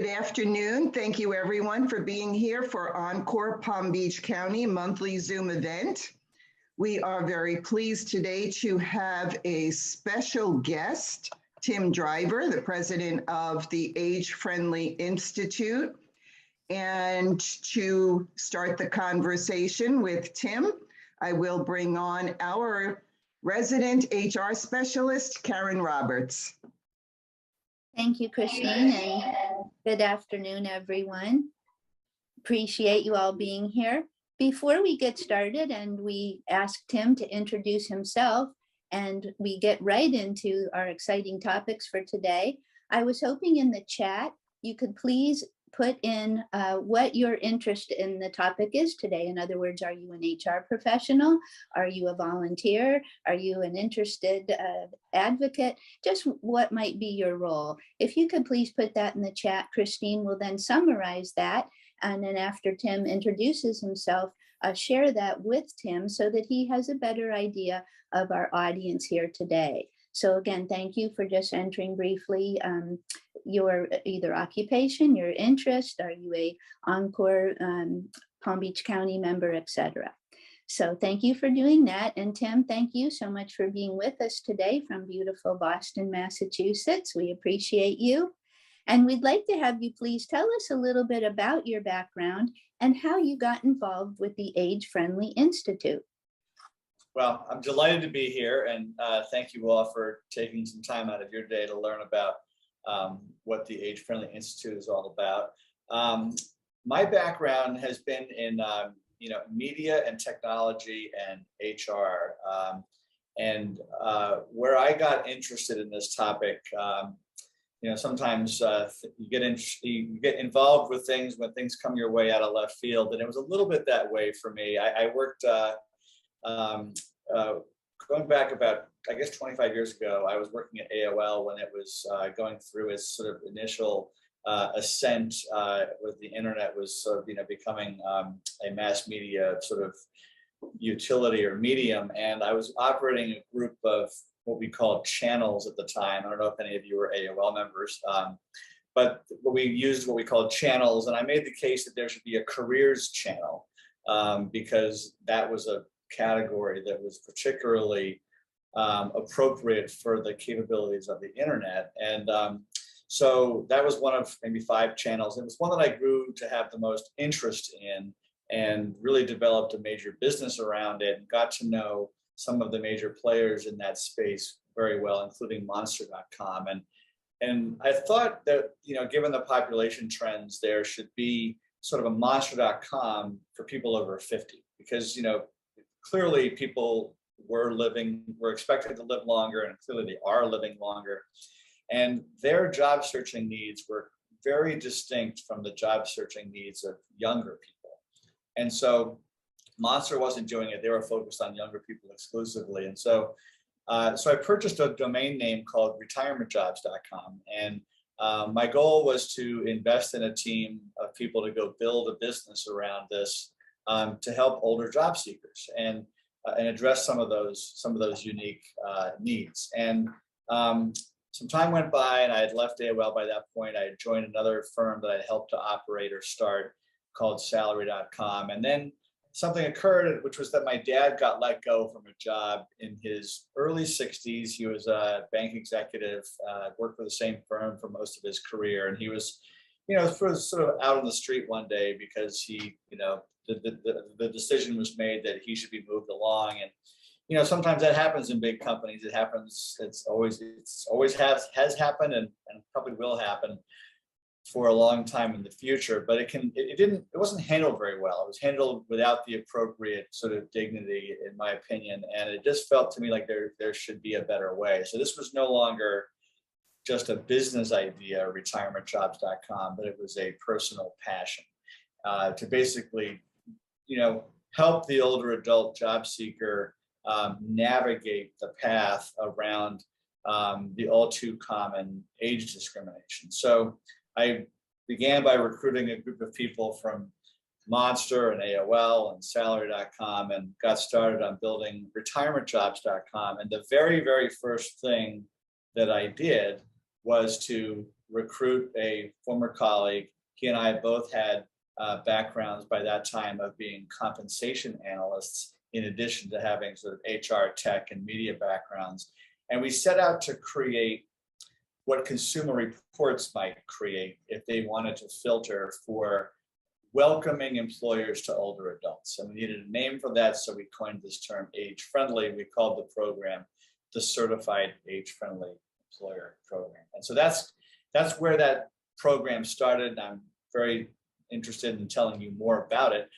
Good afternoon. Thank you everyone for being here for Encore Palm Beach County monthly Zoom event. We are very pleased today to have a special guest, Tim Driver, the president of the Age Friendly Institute. And to start the conversation with Tim, I will bring on our resident HR specialist, Karen Roberts. Thank you, Christine, and good afternoon, everyone. Appreciate you all being here. Before we get started and we ask Tim to introduce himself and we get right into our exciting topics for today, I was hoping in the chat you could please put in what your interest in the topic is today. In other words, are you an HR professional? Are you a volunteer? Are you an interested advocate? Just what might be your role? If you could please put that in the chat, Christine will then summarize that. And then after Tim introduces himself, share that with Tim so that he has a better idea of our audience here today. So again, thank you for just entering briefly your either occupation, your interest, are you a Encore Palm Beach County member, etc. So thank you for doing that. And Tim, thank you so much for being with us today from beautiful Boston, Massachusetts. We appreciate you. And we'd like to have you please tell us a little bit about your background and how you got involved with the Age Friendly Institute. Well, I'm delighted to be here, and thank you all for taking some time out of your day to learn about what the Age Friendly Institute is all about. My background has been in media and technology and HR, and where I got interested in this topic. Sometimes you get involved with things when things come your way out of left field, and it was a little bit that way for me. I worked. Going back about, I guess, 25 years ago, I was working at AOL when it was going through its sort of initial ascent with the internet was sort of, becoming a mass media sort of utility or medium. And I was operating a group of what we called channels at the time. I don't know if any of you were AOL members, but we used what we called channels. And I made the case that there should be a careers channel because that was a category that was particularly appropriate for the capabilities of the internet. And so that was one of maybe 5 channels. It was one that I grew to have the most interest in and really developed a major business around it and got to know some of the major players in that space very well, including Monster.com. And I thought that, given the population trends, there should be sort of a Monster.com for people over 50, because, clearly people were expected to live longer, and clearly they are living longer. And their job searching needs were very distinct from the job searching needs of younger people. And so Monster wasn't doing it. They were focused on younger people exclusively. And so I purchased a domain name called retirementjobs.com. And my goal was to invest in a team of people to go build a business around this to help older job seekers and address some of those unique needs. And some time went by, and I had left AOL by that point. I had joined another firm that I helped to operate or start called Salary.com. And then something occurred, which was that my dad got let go from a job in his early 60s. He was a bank executive, worked for the same firm for most of his career, and he was, sort of out on the street one day because he, the decision was made that he should be moved along. And sometimes that happens in big companies. It happens. It's always has happened and probably will happen for a long time in the future. But it wasn't handled very well. It was handled without the appropriate sort of dignity, in my opinion. And it just felt to me like there should be a better way. So this was no longer just a business idea, retirementjobs.com, but it was a personal passion to basically, help the older adult job seeker navigate the path around the all too common age discrimination. So I began by recruiting a group of people from Monster and AOL and Salary.com and got started on building retirementjobs.com. And the very, very first thing that I did was to recruit a former colleague. He and I both had backgrounds by that time of being compensation analysts, in addition to having sort of HR, tech, and media backgrounds. And we set out to create what Consumer Reports might create if they wanted to filter for welcoming employers to older adults. And we needed a name for that, so we coined this term age-friendly. We called the program the Certified Age-Friendly Employer Program. And so that's where that program started. And I'm very interested in telling you more about it.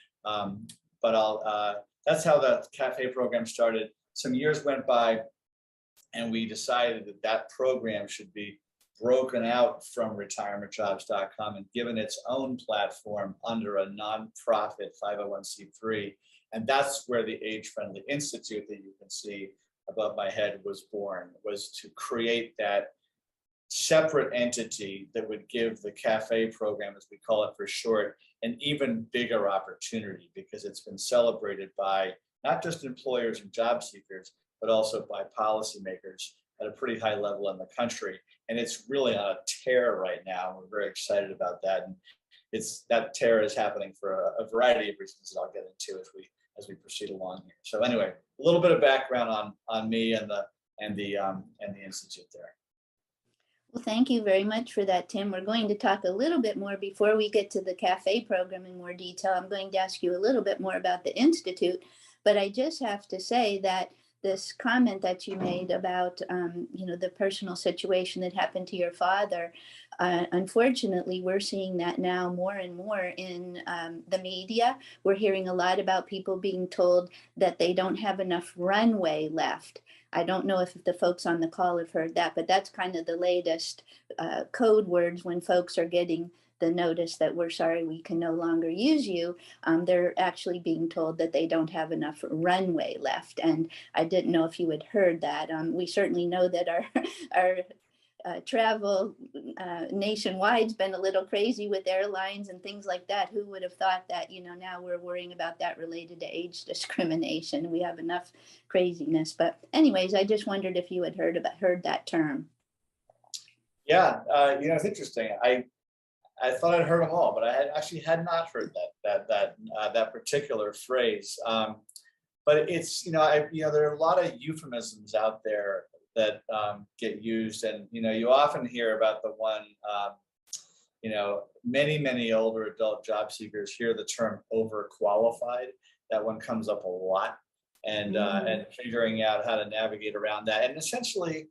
That's how the cafe program started. Some years went by, and we decided that that program should be broken out from retirementjobs.com and given its own platform under a nonprofit 501c3. And that's where the Age Friendly Institute that you can see above my head was born, was to create that separate entity that would give the cafe program, as we call it for short, an even bigger opportunity, because it's been celebrated by not just employers and job seekers, but also by policymakers at a pretty high level in the country. And it's really on a tear right now. We're very excited about that. And that tear is happening for a variety of reasons that I'll get into as we proceed along here. So anyway, a little bit of background on me and the institute there. Well, thank you very much for that, Tim. We're going to talk a little bit more before we get to the cafe program in more detail. I'm going to ask you a little bit more about the Institute, but I just have to say that this comment that you made about, the personal situation that happened to your father, unfortunately, we're seeing that now more and more in the media. We're hearing a lot about people being told that they don't have enough runway left. I don't know if the folks on the call have heard that, but that's kind of the latest code words when folks are getting the notice that we're sorry, we can no longer use you. They're actually being told that they don't have enough runway left. And I didn't know if you had heard that. We certainly know that our travel nationwide's been a little crazy with airlines and things like that. Who would have thought that, now we're worrying about that related to age discrimination. We have enough craziness. But anyways, I just wondered if you had heard that term. Yeah, it's interesting. I thought I'd heard them all, but I had not heard that particular phrase. But it's, there are a lot of euphemisms out there that get used, and you often hear about the one, many older adult job seekers hear the term overqualified. That one comes up a lot, and figuring out how to navigate around that, and essentially,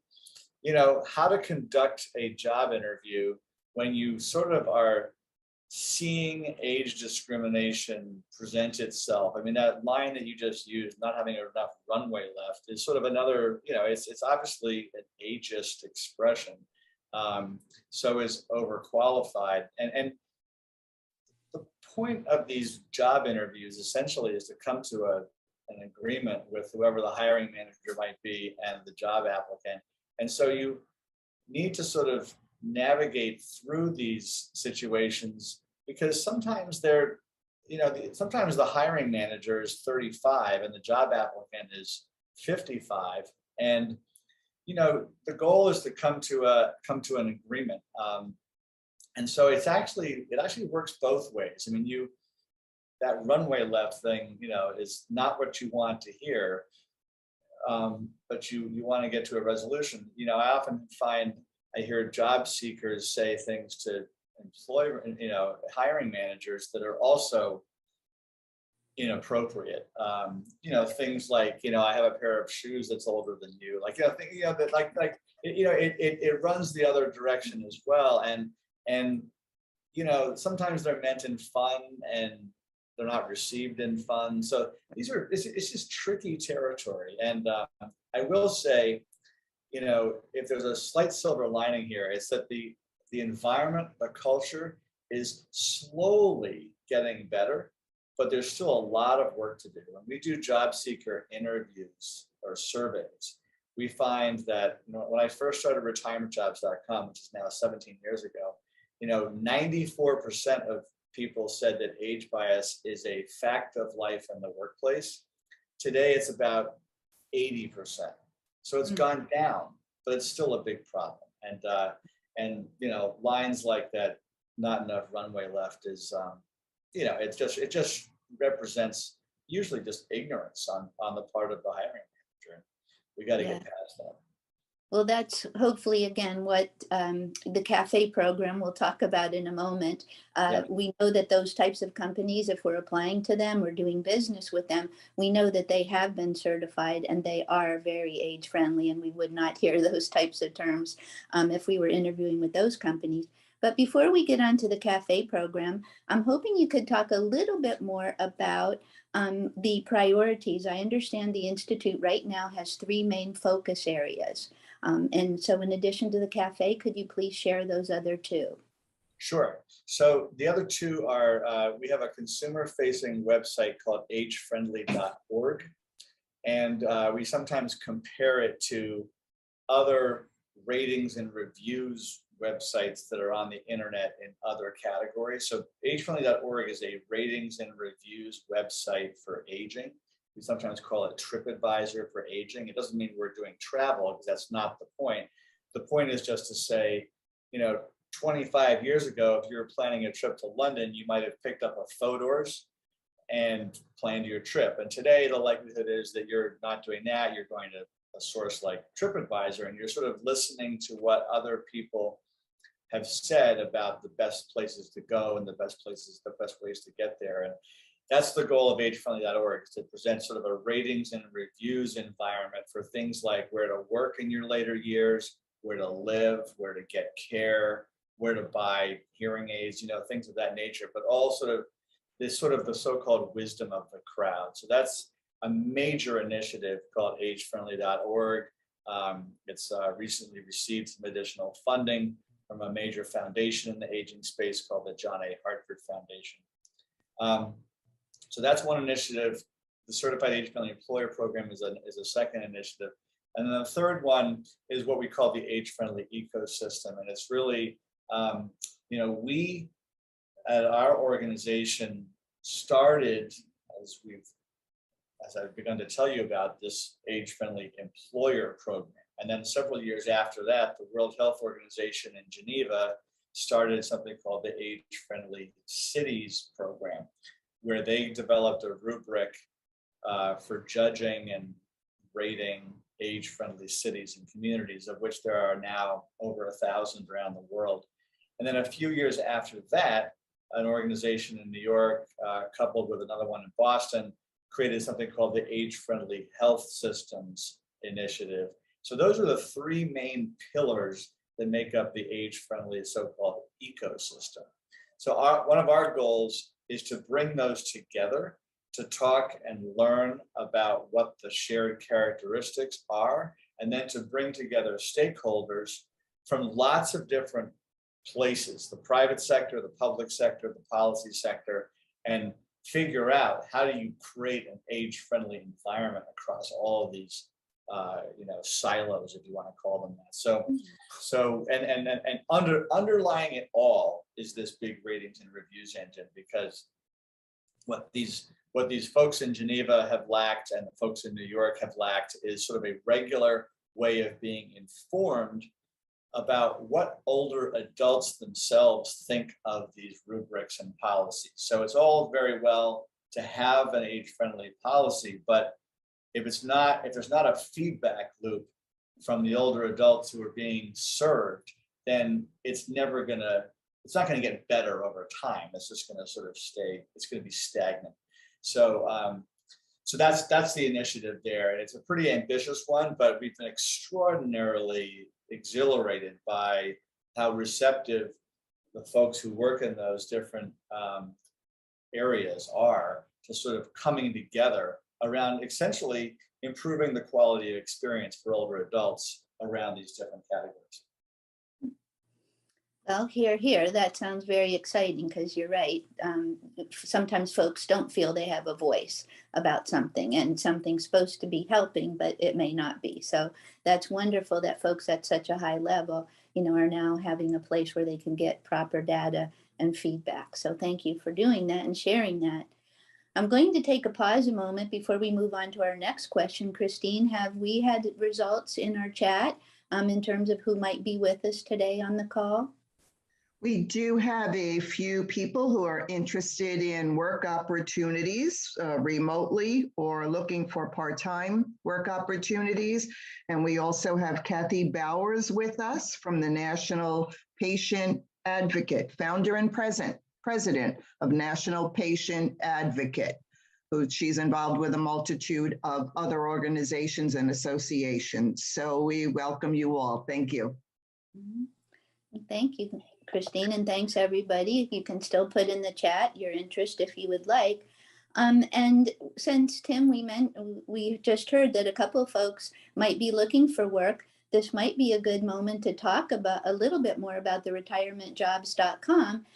how to conduct a job interview when you sort of are seeing age discrimination present itself. I mean, that line that you just used, not having enough runway left, is sort of another, it's obviously an ageist expression. So is overqualified. And the point of these job interviews essentially is to come to an agreement with whoever the hiring manager might be and the job applicant. And so you need to sort of navigate through these situations, because sometimes sometimes the hiring manager is 35 and the job applicant is 55, and the goal is to come to an agreement. And so it actually works both ways. I mean, that runway left thing, is not what you want to hear, but you want to get to a resolution. I often find I hear job seekers say things to hiring managers that are also inappropriate. Things like, I have a pair of shoes that's older than you. It runs the other direction as well. And sometimes they're meant in fun and they're not received in fun. So it's just tricky territory. And I will say, if there's a slight silver lining here, it's that the environment, the culture is slowly getting better, but there's still a lot of work to do. When we do job seeker interviews or surveys, we find that when I first started retirementjobs.com, which is now 17 years ago, 94% of people said that age bias is a fact of life in the workplace. Today, it's about 80%. So it's gone down, but it's still a big problem. And And, lines like that, not enough runway left is, it just represents usually just ignorance on the part of the hiring manager. We got to Yeah. get past that. Well, that's hopefully, again, what the cafe program we'll talk about in a moment. We know that those types of companies, if we're applying to them or doing business with them, we know that they have been certified and they are very age friendly, and we would not hear those types of terms if we were interviewing with those companies. But before we get on to the cafe program, I'm hoping you could talk a little bit more about the priorities. I understand the Institute right now has 3 main focus areas. And so in addition to the cafe, could you please share those other 2? Sure. So the other 2 are, we have a consumer-facing website called agefriendly.org. And we sometimes compare it to other ratings and reviews websites that are on the internet in other categories. So agefriendly.org is a ratings and reviews website for aging. We sometimes call it TripAdvisor for aging. It doesn't mean we're doing travel, because that's not the point. The point is just to say, 25 years ago, if you were planning a trip to London, you might have picked up a Fodor's and planned your trip. And today, the likelihood is that you're not doing that. You're going to a source like TripAdvisor, and you're sort of listening to what other people have said about the best places to go and the best ways to get there. And that's the goal of agefriendly.org, is to present sort of a ratings and reviews environment for things like where to work in your later years, where to live, where to get care, where to buy hearing aids, things of that nature, but all sort of the so-called wisdom of the crowd. So that's a major initiative called agefriendly.org. It's recently received some additional funding from a major foundation in the aging space called the John A. Hartford Foundation. So that's one initiative. The Certified Age-Friendly Employer Program is a second initiative. And then the third one is what we call the age-friendly ecosystem. And it's really, we at our organization started, as I've begun to tell you about, this age-friendly employer program. And then several years after that, the World Health Organization in Geneva started something called the Age-Friendly Cities program, where they developed a rubric for judging and rating age-friendly cities and communities, of which there are now over 1,000 around the world. And then a few years after that, an organization in New York, coupled with another one in Boston, created something called the Age-Friendly Health Systems Initiative. So those are the 3 main pillars that make up the age-friendly so-called ecosystem. So one of our goals is to bring those together, to talk and learn about what the shared characteristics are, and then to bring together stakeholders from lots of different places, the private sector, the public sector, the policy sector, and figure out how do you create an age-friendly environment across all of these silos, if you want to call them that. So underlying it all is this big ratings and reviews engine, because what these folks in Geneva have lacked and the folks in New York have lacked is sort of a regular way of being informed about what older adults themselves think of these rubrics and policies. So it's all very well to have an age-friendly policy, but if there's not a feedback loop from the older adults who are being served, then it's not going to get better over time. It's just going to sort of it's going to be stagnant. So that's the initiative there. And it's a pretty ambitious one, but we've been extraordinarily exhilarated by how receptive the folks who work in those different areas are to sort of coming together around essentially improving the quality of experience for older adults around these different categories. Well, here, that sounds very exciting, because you're right. Sometimes folks don't feel they have a voice about something, and something's supposed to be helping, but it may not be. So that's wonderful that folks at such a high level, are now having a place where they can get proper data and feedback. So thank you for doing that and sharing that. I'm going to take a pause a moment before we move on to our next question. Christine, have we had results in our chat in terms of who might be with us today on the call? We do have a few people who are interested in work opportunities remotely or looking for part-time work opportunities. And we also have Kathy Bowers with us from the National Patient Advocate, founder and president of National Patient Advocate, who she's involved with a multitude of other organizations and associations. So we welcome you all. Thank you. Thank you, Christine, and thanks everybody. You can still put in the chat your interest if you would like. And since Tim, we just heard that a couple of folks might be looking for work, this might be a good moment to talk about a little bit more about the retirementjobs.com,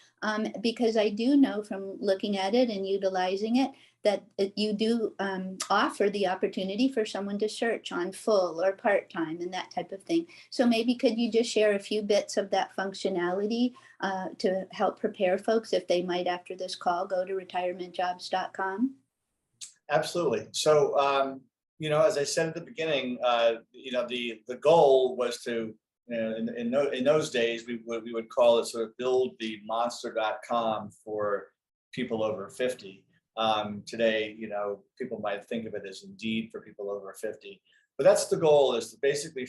because I do know from looking at it and utilizing it that you do offer the opportunity for someone to search on full or part-time and that type of thing. So maybe could you just share a few bits of that functionality to help prepare folks if they might, after this call, go to retirementjobs.com? Absolutely. So, as I said at the beginning, the goal was to, in those days, we would call it sort of build the monster.com for people over 50. Today, people might think of it as Indeed for people over 50. But that's the goal, is to basically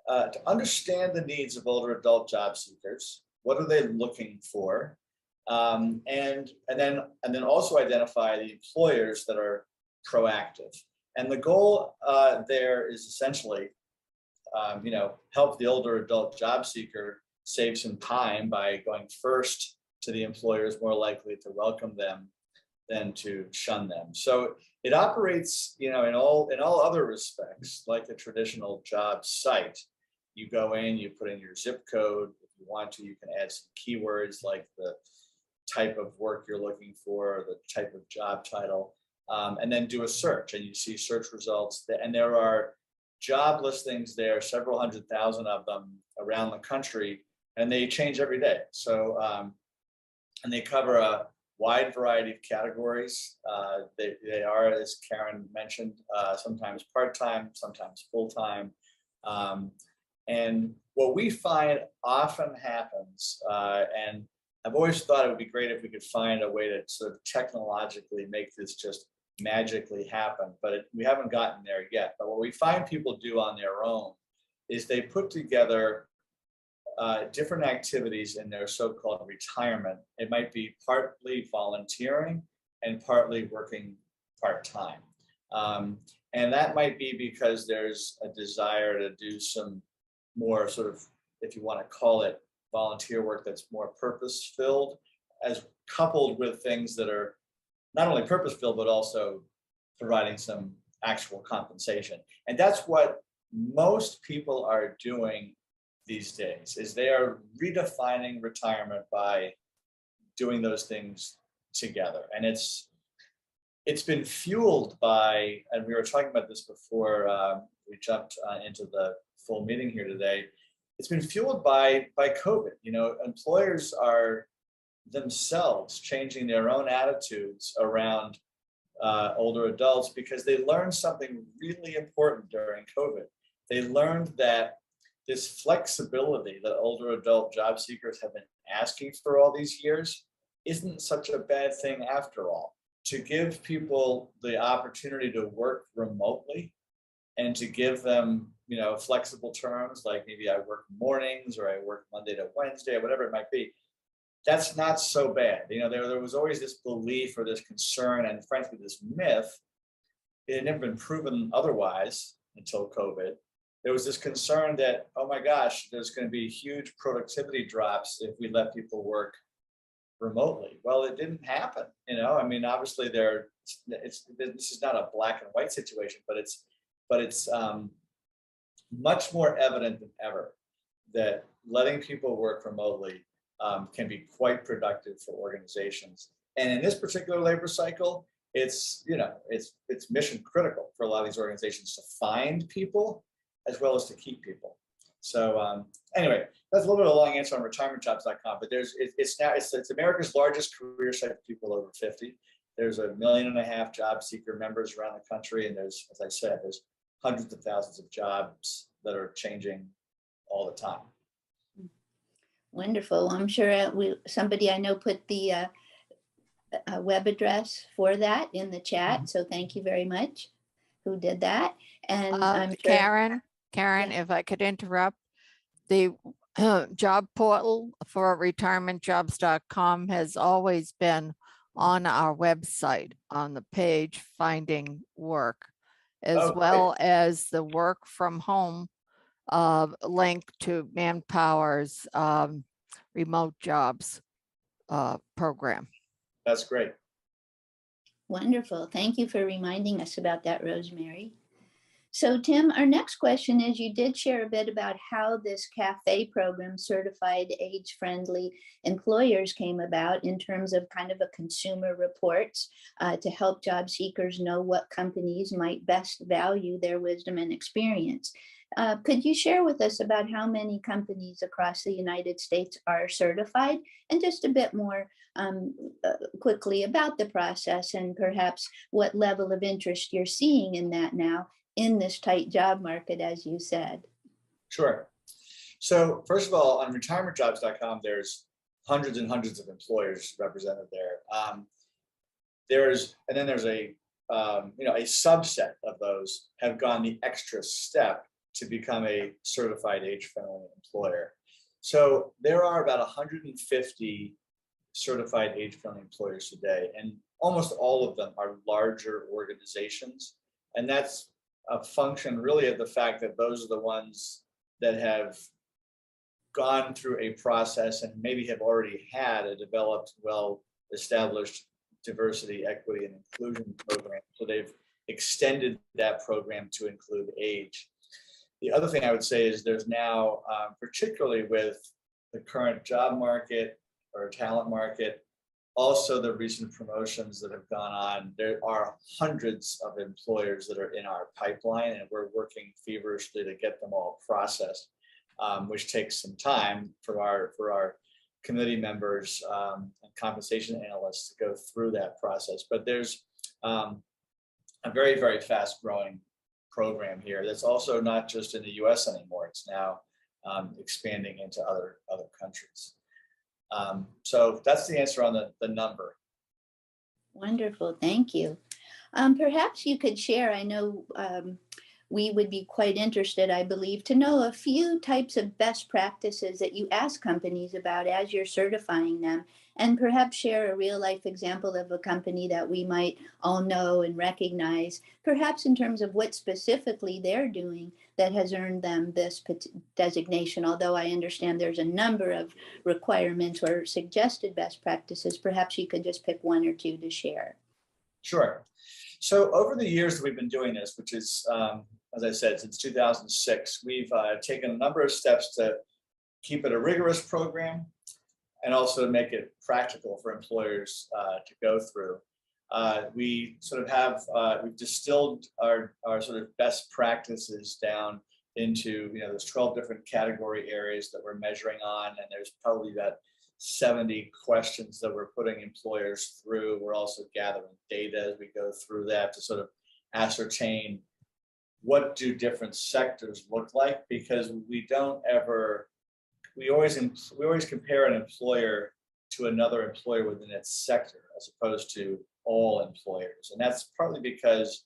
to understand the needs of older adult job seekers. What are they looking for? And then also identify the employers that are proactive. And the goal there is essentially, help the older adult job seeker save some time by going first to the employers more likely to welcome them than to shun them. So it operates, in all other respects like a traditional job site. You go in, you put in your zip code. If you want to, you can add some keywords like the type of work you're looking for, the type of job title, and then do a search, and you see search results. And there are job listings there, several 100,000 of them around the country, and they change every day. So, and they cover a wide variety of categories. They are, as Karen mentioned, sometimes part-time, sometimes full-time. And what we find often happens, and I've always thought it would be great if we could find a way to sort of technologically make this just magically happen, but we haven't gotten there yet. But what we find people do on their own is they put together different activities in their so-called retirement. It might be partly volunteering and partly working part-time. And that might be because there's a desire to do some more sort of, if you want to call it, volunteer work that's more purpose-filled, as coupled with things that are not only purpose-filled, but also providing some actual compensation. And that's what most people are doing these days, is they are redefining retirement by doing those things together. And it's been fueled by, and we were talking about this before we jumped into the full meeting here today, it's been fueled by COVID. Employers are themselves changing their own attitudes around older adults because they learned something really important during COVID. They learned that this flexibility that older adult job seekers have been asking for all these years isn't such a bad thing after all. To give people the opportunity to work remotely and to give them, flexible terms, like maybe I work mornings or I work Monday to Wednesday, or whatever it might be, that's not so bad. There was always this belief or this concern, and frankly, this myth. It had never been proven otherwise until COVID. There was this concern that, oh my gosh, there's going to be huge productivity drops if we let people work remotely. Well, it didn't happen. Obviously this is not a black and white situation, but it's much more evident than ever that letting people work remotely can be quite productive for organizations. And in this particular labor cycle, it's mission critical for a lot of these organizations to find people as well as to keep people. So anyway, that's a little bit of a long answer on retirementjobs.com, but it's America's largest career site for people over 50. There's 1.5 million job seeker members around the country, and there's, as I said, there's hundreds of thousands of jobs that are changing all the time. Wonderful. I'm sure somebody I know put the web address for that in the chat. So thank you very much who did that. And I'm sure Karen, if I could interrupt, the job portal for retirementjobs.com has always been on our website on the page Finding Work, as well as the work from home link to Manpower's remote jobs program. That's great. Wonderful. Thank you for reminding us about that, Rosemary. So Tim, our next question is, you did share a bit about how this CAFE program, Certified Age-Friendly Employers, came about in terms of kind of a consumer reports to help job seekers know what companies might best value their wisdom and experience. Could you share with us about how many companies across the United States are certified, and just a bit more quickly about the process, and perhaps what level of interest you're seeing in that now in this tight job market, as you said? Sure. So first of all, on retirementjobs.com, there's hundreds and hundreds of employers represented there. There's a a subset of those have gone the extra step to become a certified age-friendly employer. So there are about 150 certified age-friendly employers today, and almost all of them are larger organizations. And that's a function really of the fact that those are the ones that have gone through a process and maybe have already had a developed, well-established diversity, equity, and inclusion program. So they've extended that program to include age. The other thing I would say is there's now, particularly with the current job market or talent market, also the recent promotions that have gone on, there are hundreds of employers that are in our pipeline, and we're working feverishly to get them all processed, which takes some time for our committee members and compensation analysts to go through that process. But there's a very, very fast growing program here that's also not just in the US anymore. It's now expanding into other countries. So that's the answer on the number. Wonderful, thank you. Perhaps you could share, I know we would be quite interested, I believe, to know a few types of best practices that you ask companies about as you're certifying them, and perhaps share a real life example of a company that we might all know and recognize, perhaps in terms of what specifically they're doing that has earned them this designation. Although I understand there's a number of requirements or suggested best practices, perhaps you could just pick one or two to share. Sure. So over the years that we've been doing this, which is, as I said, since 2006, we've taken a number of steps to keep it a rigorous program and also make it practical for employers to go through. We sort of have, we've distilled our sort of best practices down into, there's 12 different category areas that we're measuring on, and there's probably about 70 questions that we're putting employers through. We're also gathering data as we go through that to sort of ascertain what do different sectors look like, because we always compare an employer to another employer within its sector as opposed to all employers. And that's partly because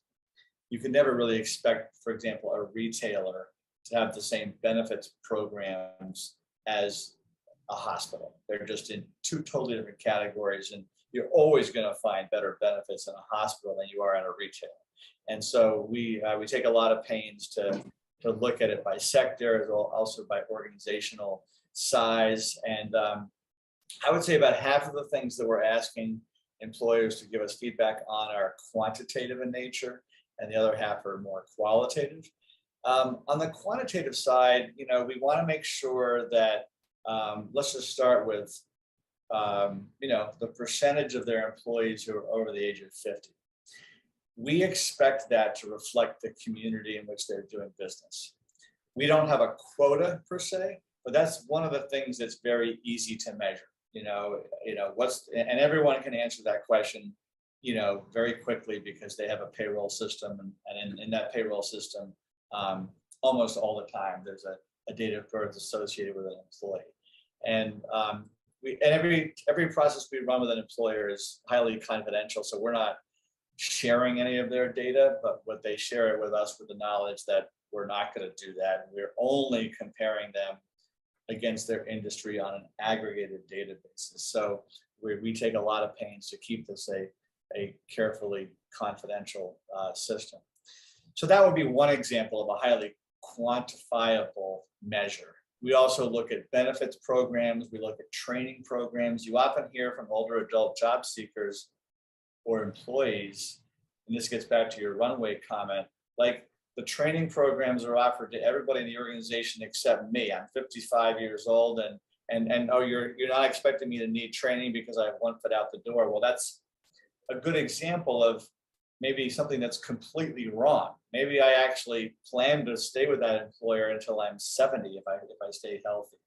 you can never really expect, for example, a retailer to have the same benefits programs as a hospital. They're just in two totally different categories, and you're always going to find better benefits in a hospital than you are at a retailer. And so we take a lot of pains to look at it by sector, as well also by organizational size. And I would say about half of the things that we're asking employers to give us feedback on are quantitative in nature, and the other half are more qualitative. On the quantitative side, we want to make sure that let's just start with, the percentage of their employees who are over the age of 50. We expect that to reflect the community in which they're doing business. We don't have a quota per se, but that's one of the things that's very easy to measure. And everyone can answer that question, very quickly, because they have a payroll system, and in that payroll system, almost all the time, there's a date of birth associated with an employee. And every process we run with an employer is highly confidential. So we're not sharing any of their data, but what they share it with us with the knowledge that we're not going to do that. We're only comparing them against their industry on an aggregated data basis. So we take a lot of pains to keep this a carefully confidential system. So that would be one example of a highly quantifiable measure. We also look at benefits programs. We look at training programs. You often hear from older adult job seekers or employees, and this gets back to your runway comment, like the training programs are offered to everybody in the organization except me. I'm 55 years old, and oh, you're not expecting me to need training because I have one foot out the door. Well, that's a good example of maybe something that's completely wrong. Maybe I actually plan to stay with that employer until I'm 70 if I stay healthy.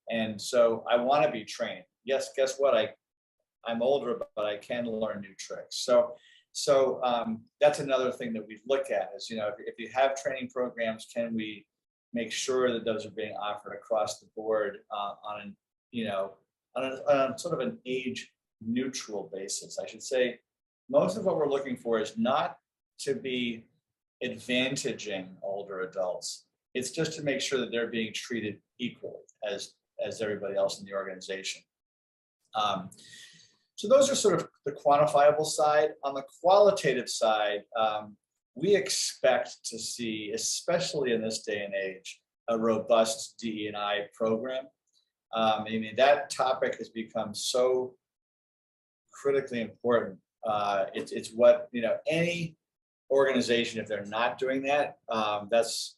And so I want to be trained. Yes, guess what? I'm older, but I can learn new tricks. So that's another thing that we look at is, if you have training programs, can we make sure that those are being offered across the board on a sort of an age neutral basis? I should say most of what we're looking for is not to be advantaging older adults. It's just to make sure that they're being treated equally as everybody else in the organization. So those are sort of the quantifiable side. On the qualitative side, we expect to see, especially in this day and age, a robust DE&I program. I mean, that topic has become so critically important. It's what, any organization, if they're not doing that, that's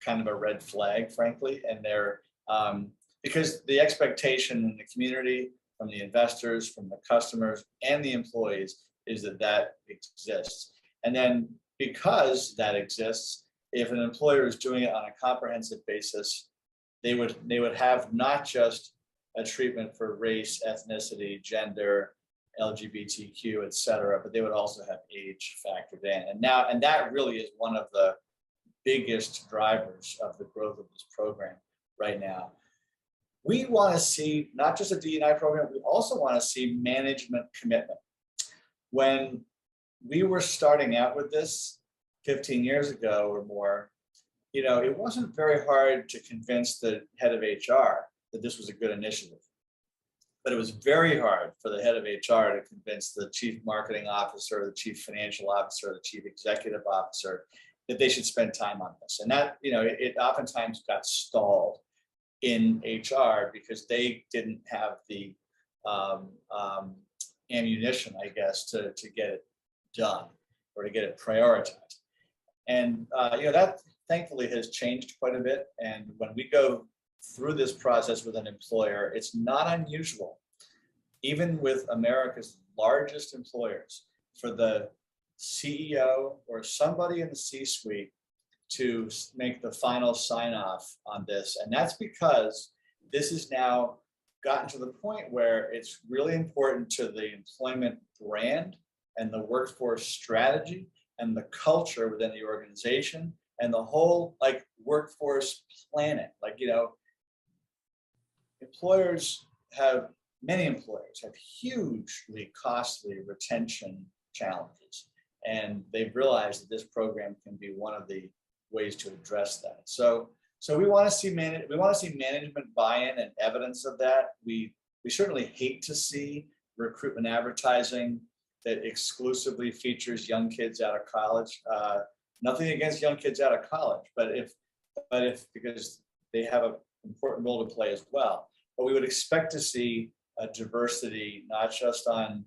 kind of a red flag, frankly. And they're, because the expectation in the community, from the investors, from the customers, and the employees is that exists. And then because that exists, if an employer is doing it on a comprehensive basis, they would have not just a treatment for race, ethnicity, gender, LGBTQ, et cetera, but they would also have age factored in. And that really is one of the biggest drivers of the growth of this program right now. We want to see not just a D&I program, we also want to see management commitment. When we were starting out with this 15 years ago or more, it wasn't very hard to convince the head of HR that this was a good initiative. But it was very hard for the head of HR to convince the chief marketing officer, the chief financial officer, the chief executive officer that they should spend time on this. And that, it oftentimes got stalled in HR because they didn't have the ammunition, I guess, to get it done or to get it prioritized. And that thankfully has changed quite a bit. And when we go through this process with an employer, it's not unusual, even with America's largest employers, for the CEO or somebody in the C-suite to make the final sign off on this. And that's because this has now gotten to the point where it's really important to the employment brand and the workforce strategy and the culture within the organization and the whole workforce planning. Many employers have hugely costly retention challenges. And they've realized that this program can be one of the ways to address that. So we want to see management buy-in and evidence of that. We certainly hate to see recruitment advertising that exclusively features young kids out of college. Nothing against young kids out of college, but if because they have an important role to play as well. But we would expect to see a diversity, not just on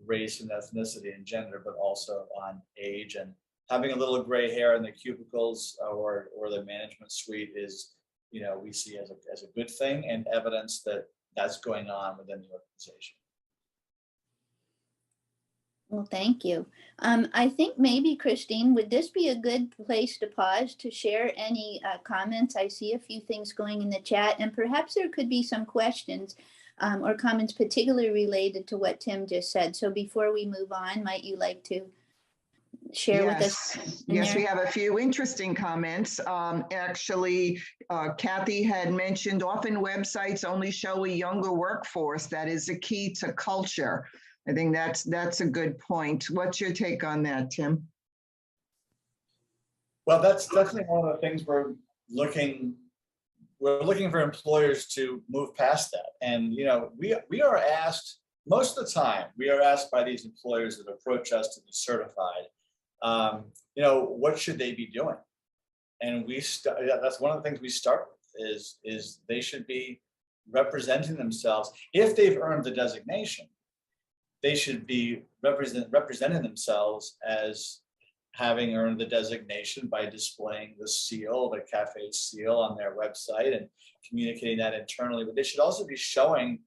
race and ethnicity and gender, but also on age. And having a little gray hair in the cubicles or the management suite is, we see as a good thing and evidence that that's going on within the organization. Well, thank you. I think maybe, Christine, would this be a good place to pause to share any comments? I see a few things going in the chat, and perhaps there could be some questions or comments particularly related to what Tim just said. So before we move on, might you like to share with us? Yes, we have a few interesting comments. Actually, Kathy had mentioned often websites only show a younger workforce. That is a key to culture. I think that's a good point. What's your take on that, Tim? Well, that's definitely one of the things we're looking for employers to move past that. And, you know, we are asked, most of the time, we are asked by these employers that approach us to be certified, you know, what should they be doing? And that's one of the things we start with is they should be representing themselves. If they've earned the designation, they should be representing themselves as having earned the designation by displaying the seal, the CAFE seal on their website and communicating that internally. But they should also be showing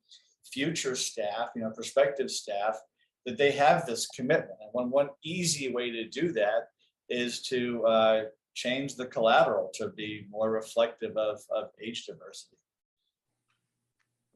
future staff, you know, prospective staff, that they have this commitment. And one easy way to do that is to change the collateral to be more reflective of age diversity.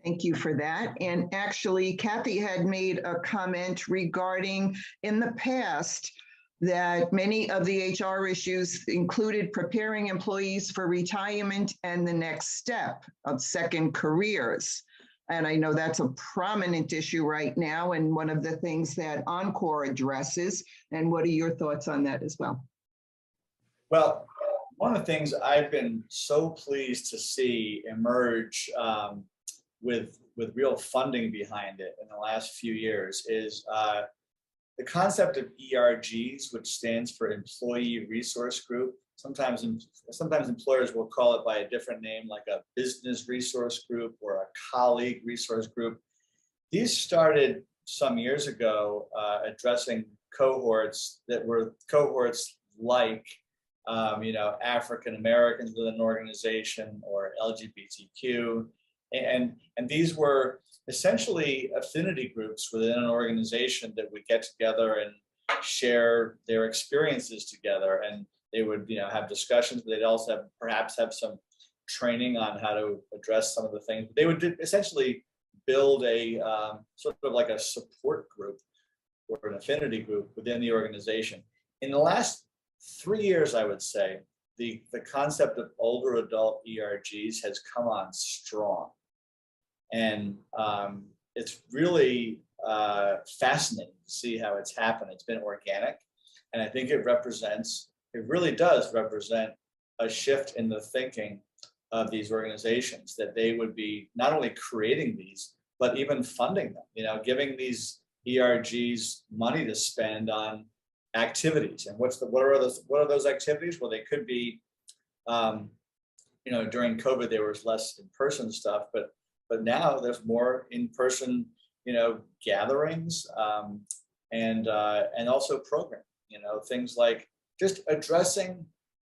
Thank you for that. And actually, Kathy had made a comment regarding in the past that many of the HR issues included preparing employees for retirement and the next step of second careers. And I know that's a prominent issue right now and one of the things that Encore addresses. And what are your thoughts on that as well? Well, one of the things I've been so pleased to see emerge with real funding behind it in the last few years is the concept of ERGs, which stands for Employee Resource Group. Sometimes employers will call it by a different name, like a business resource group or a colleague resource group. These started some years ago addressing cohorts that were cohorts like, you know, African Americans within an organization or LGBTQ. And these were essentially affinity groups within an organization that would get together and share their experiences together. And they would, you know, have discussions, but they'd also perhaps have some training on how to address some of the things. They would essentially build a sort of like a support group or an affinity group within the organization. In the last 3 years, I would say, the concept of older adult ERGs has come on strong. And it's really fascinating to see how it's happened. It's been organic. And I think it really does represent a shift in the thinking of these organizations, that they would be not only creating these, but even funding them, you know, giving these ERGs money to spend on activities. And what are those activities? Well, they could be, you know, during COVID, there was less in-person stuff, but now there's more in-person, you know, gatherings and also programming, you know, things like just addressing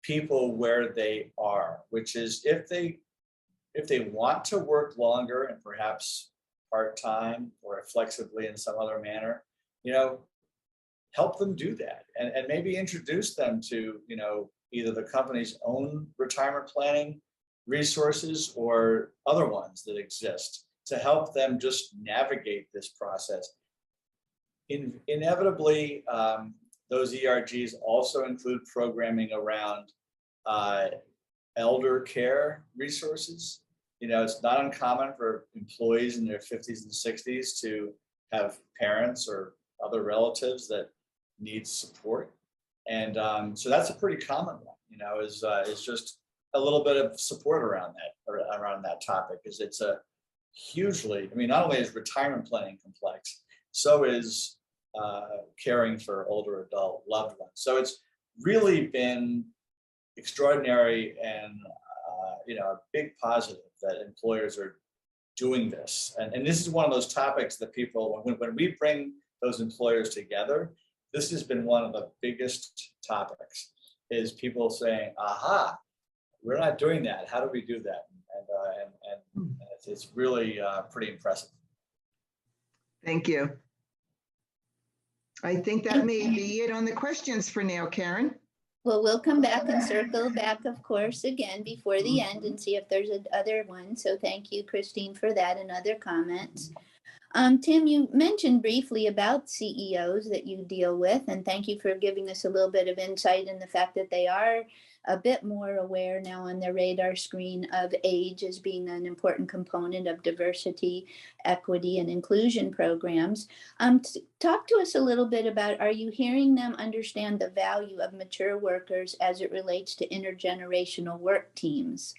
people where they are, which is if they want to work longer and perhaps part-time or flexibly in some other manner, you know, help them do that and maybe introduce them to, you know, either the company's own retirement planning resources or other ones that exist to help them just navigate this process. Inevitably, those ERGs also include programming around elder care resources. You know, it's not uncommon for employees in their 50s and 60s to have parents or other relatives that need support. And so that's a pretty common one, you know, is just a little bit of support around that topic, because it's a hugely, I mean, not only is retirement planning complex, so is caring for older adult loved ones. So it's really been extraordinary and you know, a big positive that employers are doing this. And this is one of those topics that people, when we bring those employers together, this has been one of the biggest topics, is people saying, aha, we're not doing that. How do we do that? And it's really pretty impressive. Thank you. I think that may be it on the questions for now, Karen. Well, we'll come back and circle back, of course, again before the end and see if there's another one. So thank you, Christine, for that and other comments. Tim, you mentioned briefly about CEOs that you deal with, and thank you for giving us a little bit of insight in the fact that they are a bit more aware now on their radar screen of age as being an important component of diversity, equity, and inclusion programs. Talk to us a little bit about, are you hearing them understand the value of mature workers as it relates to intergenerational work teams?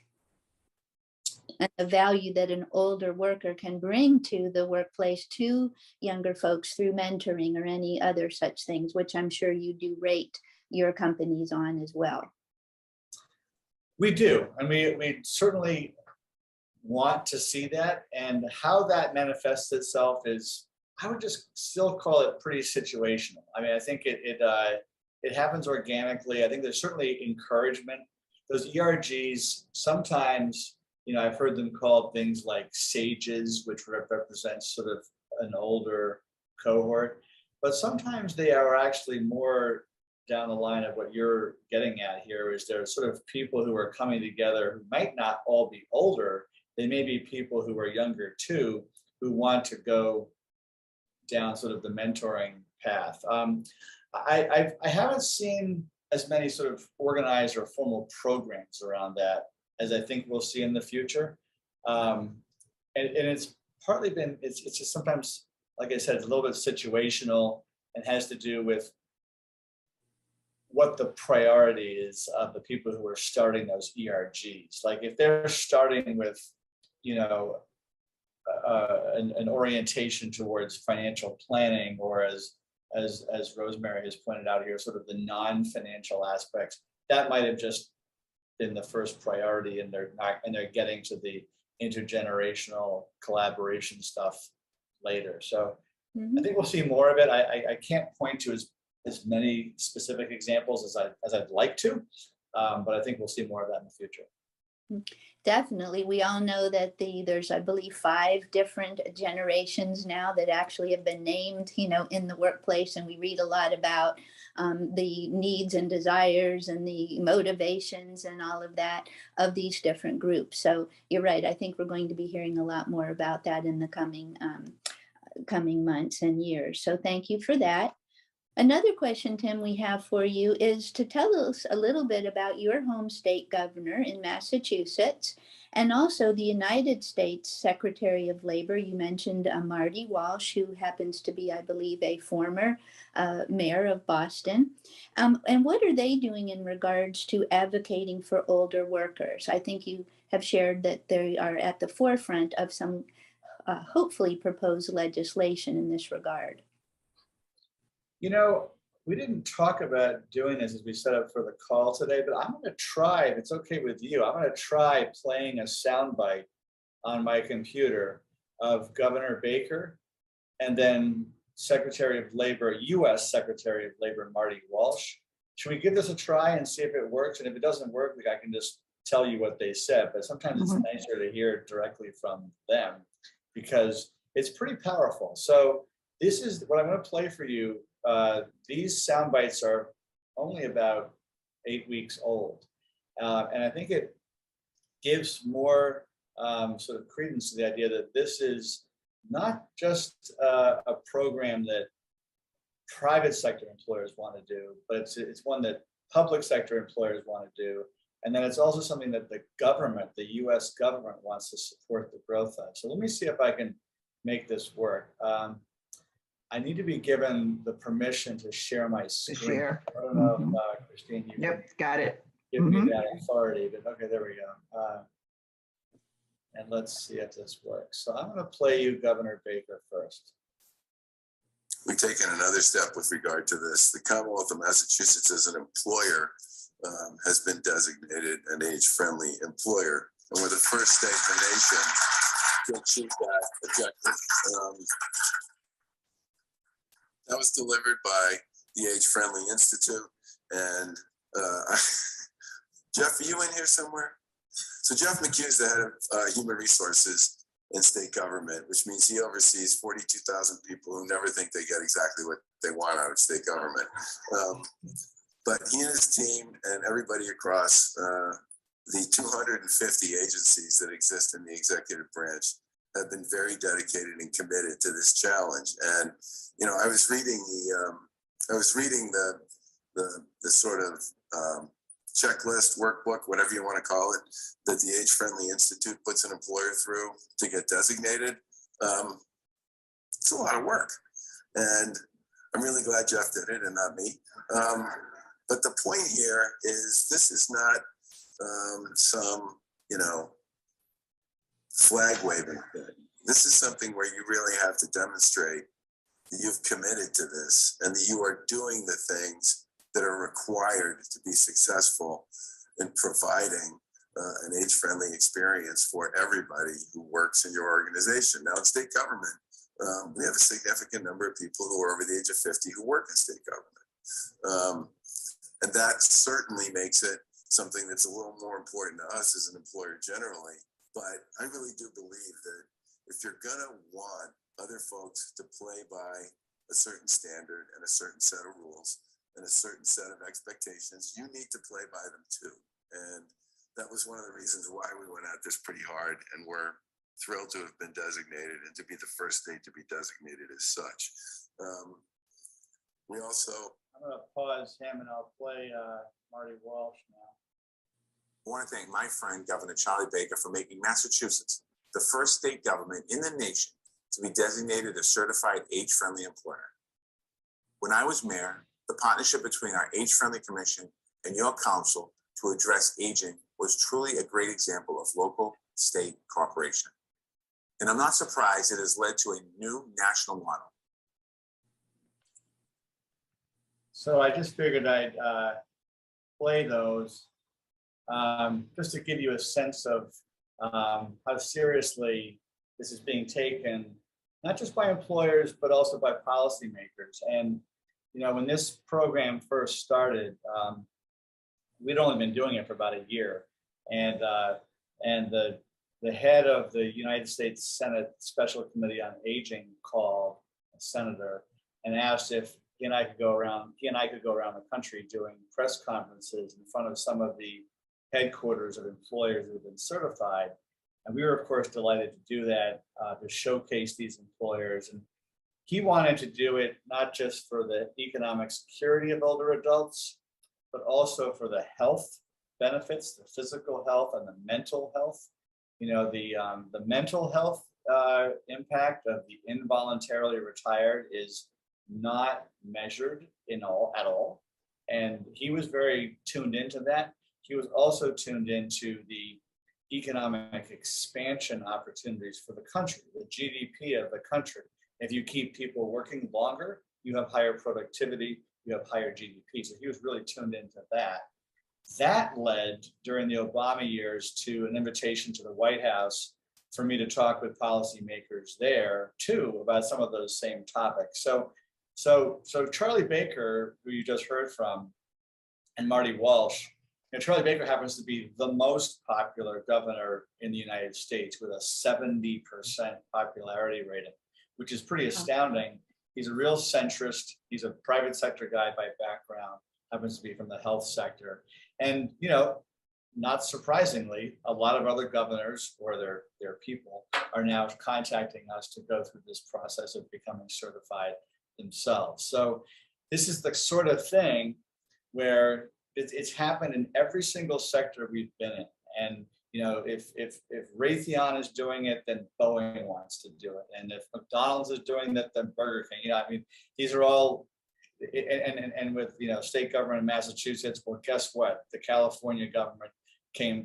And the value that an older worker can bring to the workplace to younger folks through mentoring or any other such things, which I'm sure you do rate your companies on as well. We do, and we certainly want to see that. And how that manifests itself is, I would just still call it pretty situational. I mean, I think it happens organically. I think there's certainly encouragement. Those ERGs sometimes, I've heard them called things like sages, which represents sort of an older cohort, but sometimes they are actually more down the line of what you're getting at here. Is there sort of people who are coming together who might not all be older. They may be people who are younger too, who want to go down sort of the mentoring path. I haven't seen as many sort of organized or formal programs around that as I think we'll see in the future. And it's partly been, it's just sometimes, like I said, it's a little bit situational and has to do with what the priority is of the people who are starting those ERGs. Like if they're starting with, an orientation towards financial planning, or as Rosemary has pointed out here, sort of the non-financial aspects, that might have just been the first priority, and they're getting to the intergenerational collaboration stuff later. So I think we'll see more of it. I can't point to as many specific examples as I'd like to, but I think we'll see more of that in the future. Definitely. We all know that there's, I believe, 5 different generations now that actually have been named, in the workplace. And we read a lot about the needs and desires and the motivations and all of that of these different groups. So you're right. I think we're going to be hearing a lot more about that in the coming months and years. So thank you for that. Another question, Tim, we have for you is to tell us a little bit about your home state governor in Massachusetts, and also the United States Secretary of Labor. You mentioned Marty Walsh, who happens to be, I believe, a former mayor of Boston. And what are they doing in regards to advocating for older workers? I think you have shared that they are at the forefront of some hopefully proposed legislation in this regard. We didn't talk about doing this as we set up for the call today, but I'm going to try, if it's okay with you, I'm going to try playing a soundbite on my computer of Governor Baker and then Secretary of Labor, U.S. Secretary of Labor, Marty Walsh. Should we give this a try and see if it works? And if it doesn't work, I can just tell you what they said, but sometimes it's nicer to hear it directly from them because it's pretty powerful. So this is what I'm going to play for you. These sound bites are only about 8 weeks old. And I think it gives more sort of credence to the idea that this is not just a program that private sector employers want to do, but it's one that public sector employers want to do. And then it's also something that the government, the US government, wants to support the growth of. So let me see if I can make this work. I need to be given the permission to share my screen. Share. I don't know if Christine, you can got it. give me that authority, but okay, there we go. And let's see if this works. So I'm going to play you Governor Baker first. We've taken another step with regard to this. The Commonwealth of Massachusetts as an employer has been designated an age-friendly employer. And we're the first state in the nation to achieve that objective. That was delivered by the Age Friendly Institute. And Jeff, are you in here somewhere? So Jeff McHugh is the head of human resources in state government, which means he oversees 42,000 people who never think they get exactly what they want out of state government. But he and his team and everybody across the 250 agencies that exist in the executive branch have been very dedicated and committed to this challenge. And, you know, I was reading the sort of checklist, workbook, whatever you want to call it, that the Age Friendly Institute puts an employer through to get designated. It's a lot of work. And I'm really glad Jeff did it and not me. But the point here is this is not some, you know, flag waving thing. This is something where you really have to demonstrate that you've committed to this and that you are doing the things that are required to be successful in providing an age-friendly experience for everybody who works in your organization. Now, in state government, we have a significant number of people who are over the age of 50 who work in state government. And that certainly makes it something that's a little more important to us as an employer generally. But I really do believe that if you're gonna want other folks to play by a certain standard and a certain set of rules and a certain set of expectations, you need to play by them too. And that was one of the reasons why we went at this pretty hard, and we're thrilled to have been designated and to be the first state to be designated as such. We also, I'm going to pause him and I'll play Marty Walsh now. I want to thank my friend, Governor Charlie Baker, for making Massachusetts the first state government in the nation to be designated a certified age-friendly employer. When I was mayor, the partnership between our Age-Friendly Commission and your council to address aging was truly a great example of local state cooperation. And I'm not surprised it has led to a new national model. So I just figured I'd play those just to give you a sense of how seriously this is being taken, not just by employers, but also by policymakers. And, you know, when this program first started, we'd only been doing it for about a year. And the head of the United States Senate Special Committee on Aging called a senator and asked if he and I could go around the country doing press conferences in front of some of the headquarters of employers that have been certified. And we were, of course, delighted to do that, to showcase these employers. And he wanted to do it not just for the economic security of older adults, but also for the health benefits, the physical health and the mental health. You know, the mental health impact of the involuntarily retired is not measured at all. And he was very tuned into that. He was also tuned into the economic expansion opportunities for the country, the GDP of the country. If you keep people working longer, you have higher productivity, you have higher GDP. So he was really tuned into that. That led during the Obama years to an invitation to the White House for me to talk with policymakers there too about some of those same topics. So Charlie Baker, who you just heard from, and Marty Walsh, and Charlie Baker happens to be the most popular governor in the United States with a 70% popularity rating, which is pretty astounding. He's a real centrist. He's a private sector guy by background, happens to be from the health sector. And, you know, not surprisingly, a lot of other governors or their people are now contacting us to go through this process of becoming certified themselves. So this is the sort of thing where it's happened in every single sector we've been in. And, you know, if Raytheon is doing it, then Boeing wants to do it. And if McDonald's is doing that, then Burger King, you know, I mean, these are all, and with, you know, state government in Massachusetts, well, guess what? The California government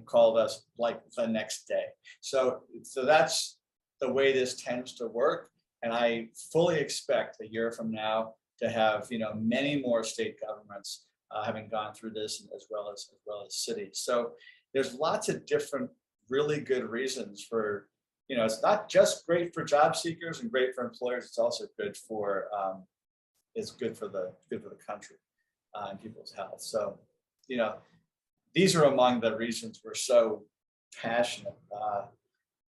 called us like the next day. So that's the way this tends to work. And I fully expect a year from now to have, you know, many more state governments having gone through this, as well as cities. So there's lots of different really good reasons for, you know, it's not just great for job seekers and great for employers. It's also good for the country and people's health. So, you know, these are among the reasons we're so passionate.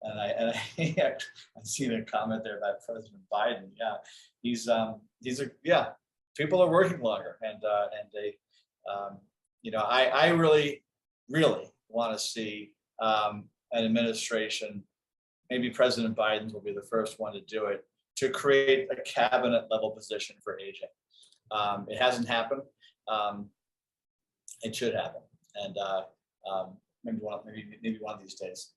And I've seen a comment there about President Biden. Yeah, people are working longer, and they, you know, I really want to see an administration maybe President Biden will be the first one to do it, to create a cabinet level position for aging. It hasn't happened. It should happen, and maybe one of these days.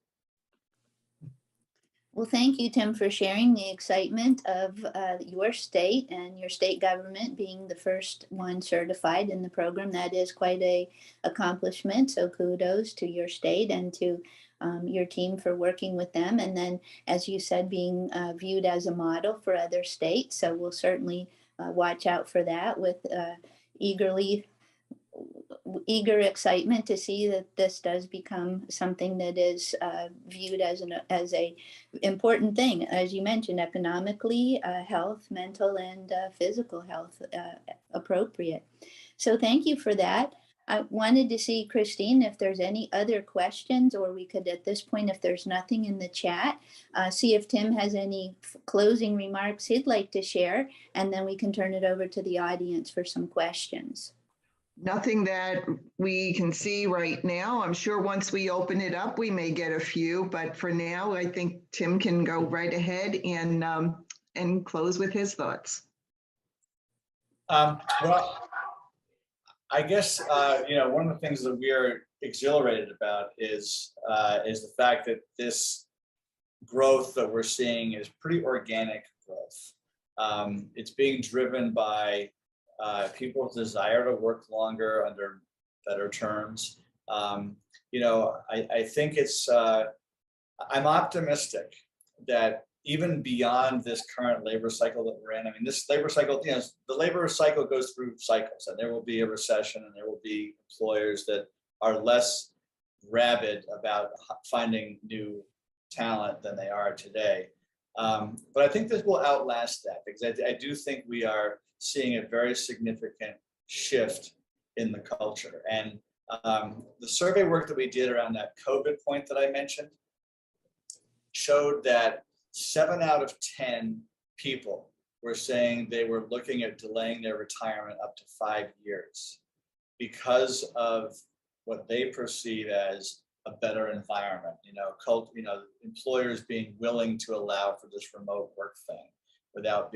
Well, thank you, Tim, for sharing the excitement of your state and your state government being the first one certified in the program. That is quite a accomplishment. So kudos to your state and to your team for working with them. And then, as you said, being viewed as a model for other states. So we'll certainly watch out for that with eager excitement to see that this does become something that is viewed as a important thing, as you mentioned, economically, health, mental, and physical health appropriate. So thank you for that. I wanted to see, Christine, if there's any other questions, or we could, at this point, if there's nothing in the chat, see if Tim has any closing remarks he'd like to share, and then we can turn it over to the audience for some questions. Nothing that we can see right now. I'm sure once we open it up, we may get a few, but for now, I think Tim can go right ahead and close with his thoughts. Well, I guess one of the things that we are exhilarated about is the fact that this growth that we're seeing is pretty organic growth. It's being driven by people's desire to work longer under better terms. I think it's, I'm optimistic that even beyond this current labor cycle that we're in, I mean, this labor cycle, the labor cycle goes through cycles, and there will be a recession, and there will be employers that are less rabid about finding new talent than they are today. But I think this will outlast that, because I do think we are seeing a very significant shift in the culture. And the survey work that we did around that COVID point that I mentioned showed that 7 out of 10 people were saying they were looking at delaying their retirement up to 5 years because of what they perceive as a better environment, employers being willing to allow for this remote work thing without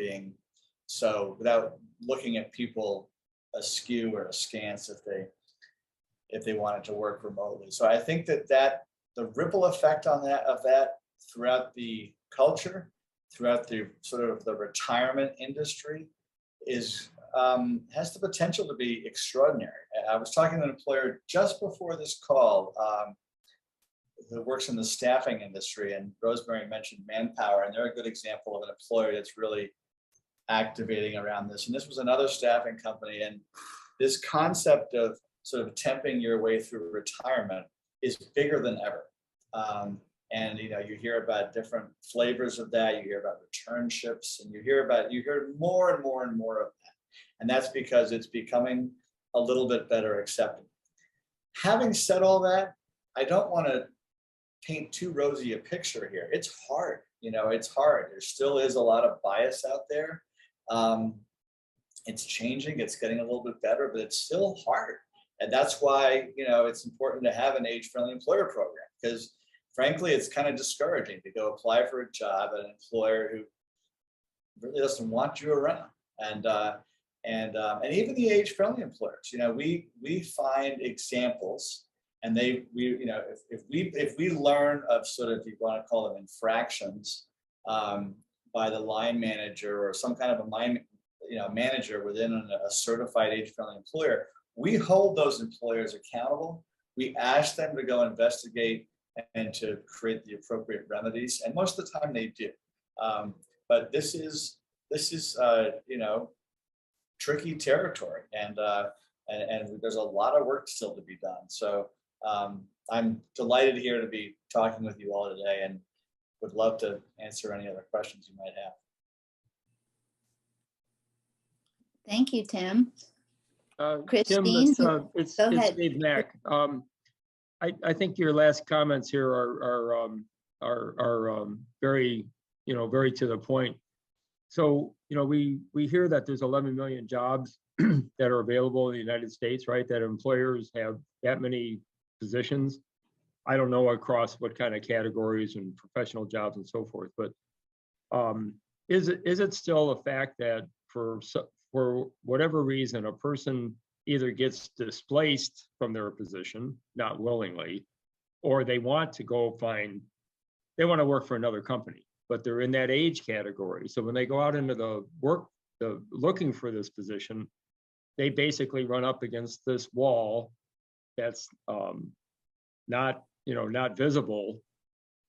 looking at people askew or askance if they wanted to work remotely. So I think that the ripple effect of that throughout the culture, throughout the sort of the retirement industry has the potential to be extraordinary. I was talking to an employer just before this call that works in the staffing industry, and Rosemary mentioned Manpower, and they're a good example of an employer that's really activating around this. And this was another staffing company, and this concept of sort of temping your way through retirement is bigger than ever. And you hear about different flavors of that. You hear about returnships, and you hear more and more and more of that. And that's because it's becoming a little bit better accepted. Having said all that, I don't want to paint too rosy a picture here. It's hard. It's hard. There still is a lot of bias out there. It's changing. It's getting a little bit better, but it's still hard. And that's why, it's important to have an age-friendly employer program, because frankly, it's kind of discouraging to go apply for a job at an employer who really doesn't want you around. And even the age-friendly employers, we find examples, and if we learn of sort of, if you want to call them infractions by the line manager or some kind of a manager within a certified age-friendly employer, we hold those employers accountable. We ask them to go investigate and to create the appropriate remedies, and most of the time they do. But this is tricky territory, and there's a lot of work still to be done. So I'm delighted here to be talking with you all today, and would love to answer any other questions you might have. Thank you, Tim. Christine, Tim, it's go ahead. Dave Mack. I think your last comments here are very, very to the point. So, we hear that there's 11 million jobs that are available in the United States, right? That employers have that many positions. I don't know across what kind of categories and professional jobs and so forth, but is it still a fact that for whatever reason, a person either gets displaced from their position, not willingly, or they want to work for another company, but they're in that age category. So when they go out into the looking for this position, they basically run up against this wall that's not visible,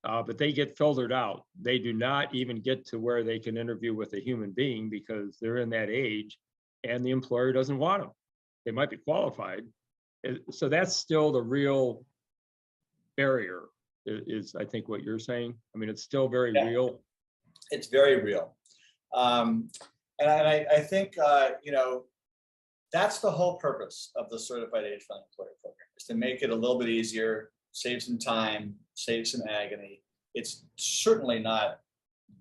but they get filtered out. They do not even get to where they can interview with a human being because they're in that age and the employer doesn't want them. They might be qualified. So that's still the real barrier, is I think what you're saying. I mean, it's still very real. It's very real. And I think, that's the whole purpose of the Certified Age-Friendly Employer Program, is to make it a little bit easier, save some time, save some agony. It's certainly not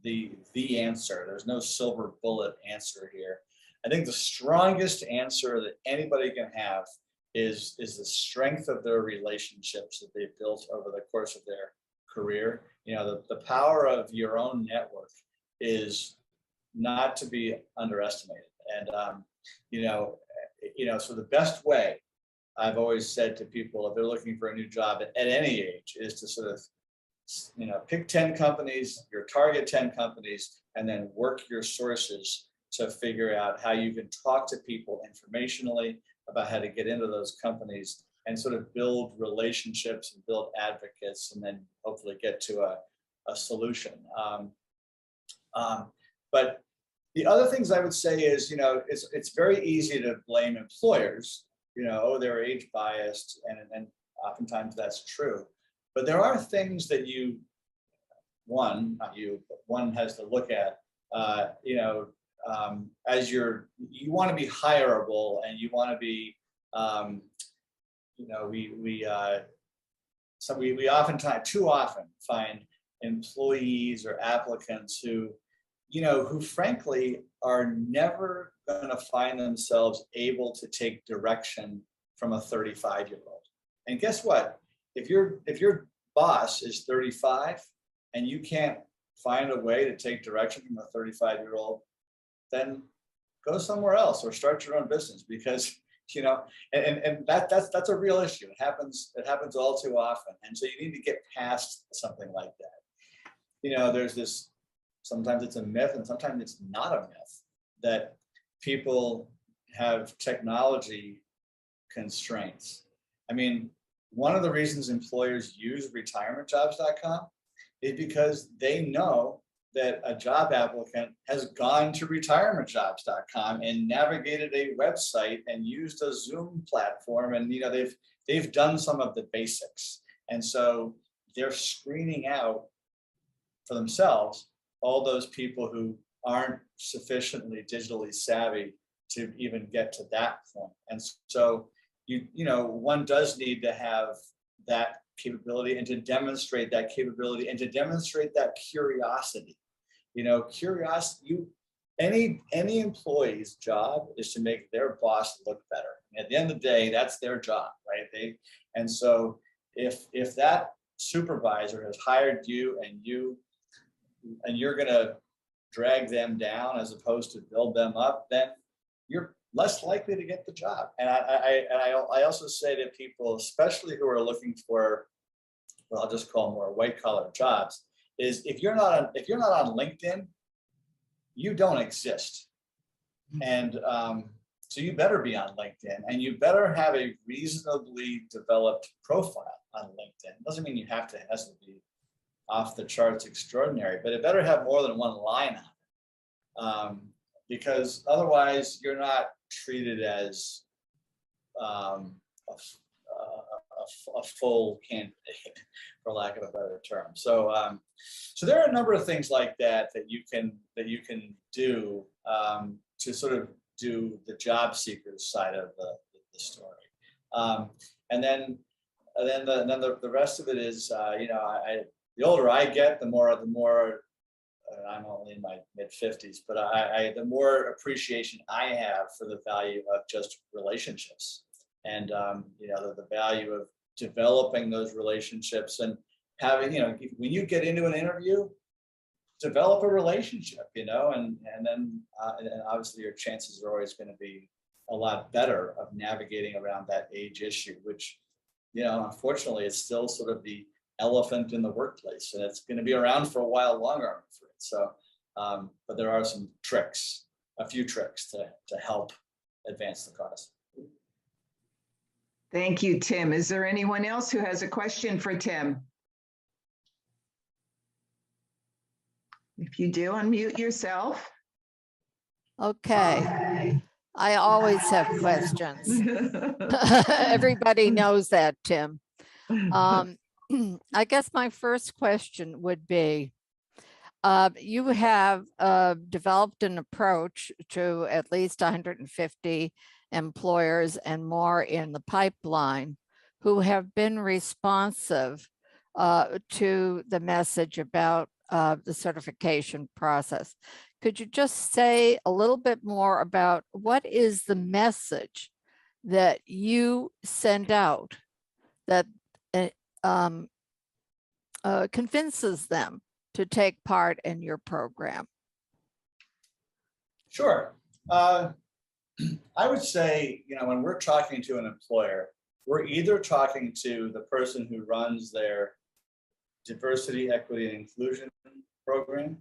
the answer. There's no silver bullet answer here. I think the strongest answer that anybody can have is the strength of their relationships that they've built over the course of their career. The power of your own network is not to be underestimated. And so the best way, I've always said to people, if they're looking for a new job at any age, is to sort of, pick 10 companies, your target 10 companies, and then work your sources to figure out how you can talk to people informationally about how to get into those companies and sort of build relationships and build advocates, and then hopefully get to a solution. But the other things I would say is, it's very easy to blame employers, they're age biased, and oftentimes that's true. But there are things that one has to look at, as you want to be hireable, and you want to be, we oftentimes, too often, find employees or applicants who frankly are never going to find themselves able to take direction from a 35-year-old. And guess what? If your boss is 35 and you can't find a way to take direction from a 35-year-old, then go somewhere else or start your own business, because and that's a real issue. It happens all too often, and so you need to get past something like that. There's this, sometimes it's a myth and sometimes it's not a myth, that people have technology constraints. I mean, one of the reasons employers use retirementjobs.com is because they know that a job applicant has gone to retirementjobs.com and navigated a website and used a Zoom platform, and they've done some of the basics, and so they're screening out for themselves all those people who aren't sufficiently digitally savvy to even get to that point. And so one does need to have that capability, and to demonstrate that capability, and to demonstrate that curiosity. Any employee's job is to make their boss look better. And at the end of the day, that's their job, right? And so if that supervisor has hired you and you're going to drag them down as opposed to build them up, then you're less likely to get the job. And I also say to people, especially who are looking for, well, I'll just call them more white collar jobs, is if you're not on LinkedIn, you don't exist. And so you better be on LinkedIn, and you better have a reasonably developed profile on LinkedIn. It doesn't mean it has to be off the charts extraordinary, but it better have more than one line on it, because otherwise you're not treated as a full candidate, for lack of a better term. So there are a number of things like that you can do to sort of do the job seekers side of the story, and then the rest of it is the older I get, the more I'm only in my mid-50s, but the more appreciation I have for the value of just relationships, and the value of developing those relationships and having, when you get into an interview, develop a relationship, and then and obviously your chances are always going to be a lot better of navigating around that age issue, which, unfortunately, is still sort of the elephant in the workplace, and it's going to be around for a while longer, I'm afraid. So, but there are some tricks, a few tricks to help advance the cause. Thank you, Tim. Is there anyone else who has a question for Tim? If you do, unmute yourself. Okay. I always have questions. Everybody knows that, Tim. I guess my first question would be, you have developed an approach to at least 150 employers and more in the pipeline who have been responsive to the message about the certification process. Could you just say a little bit more about what is the message that you send out that convinces them to take part in your program? Sure. I would say, when we're talking to an employer, we're either talking to the person who runs their diversity, equity, and inclusion program,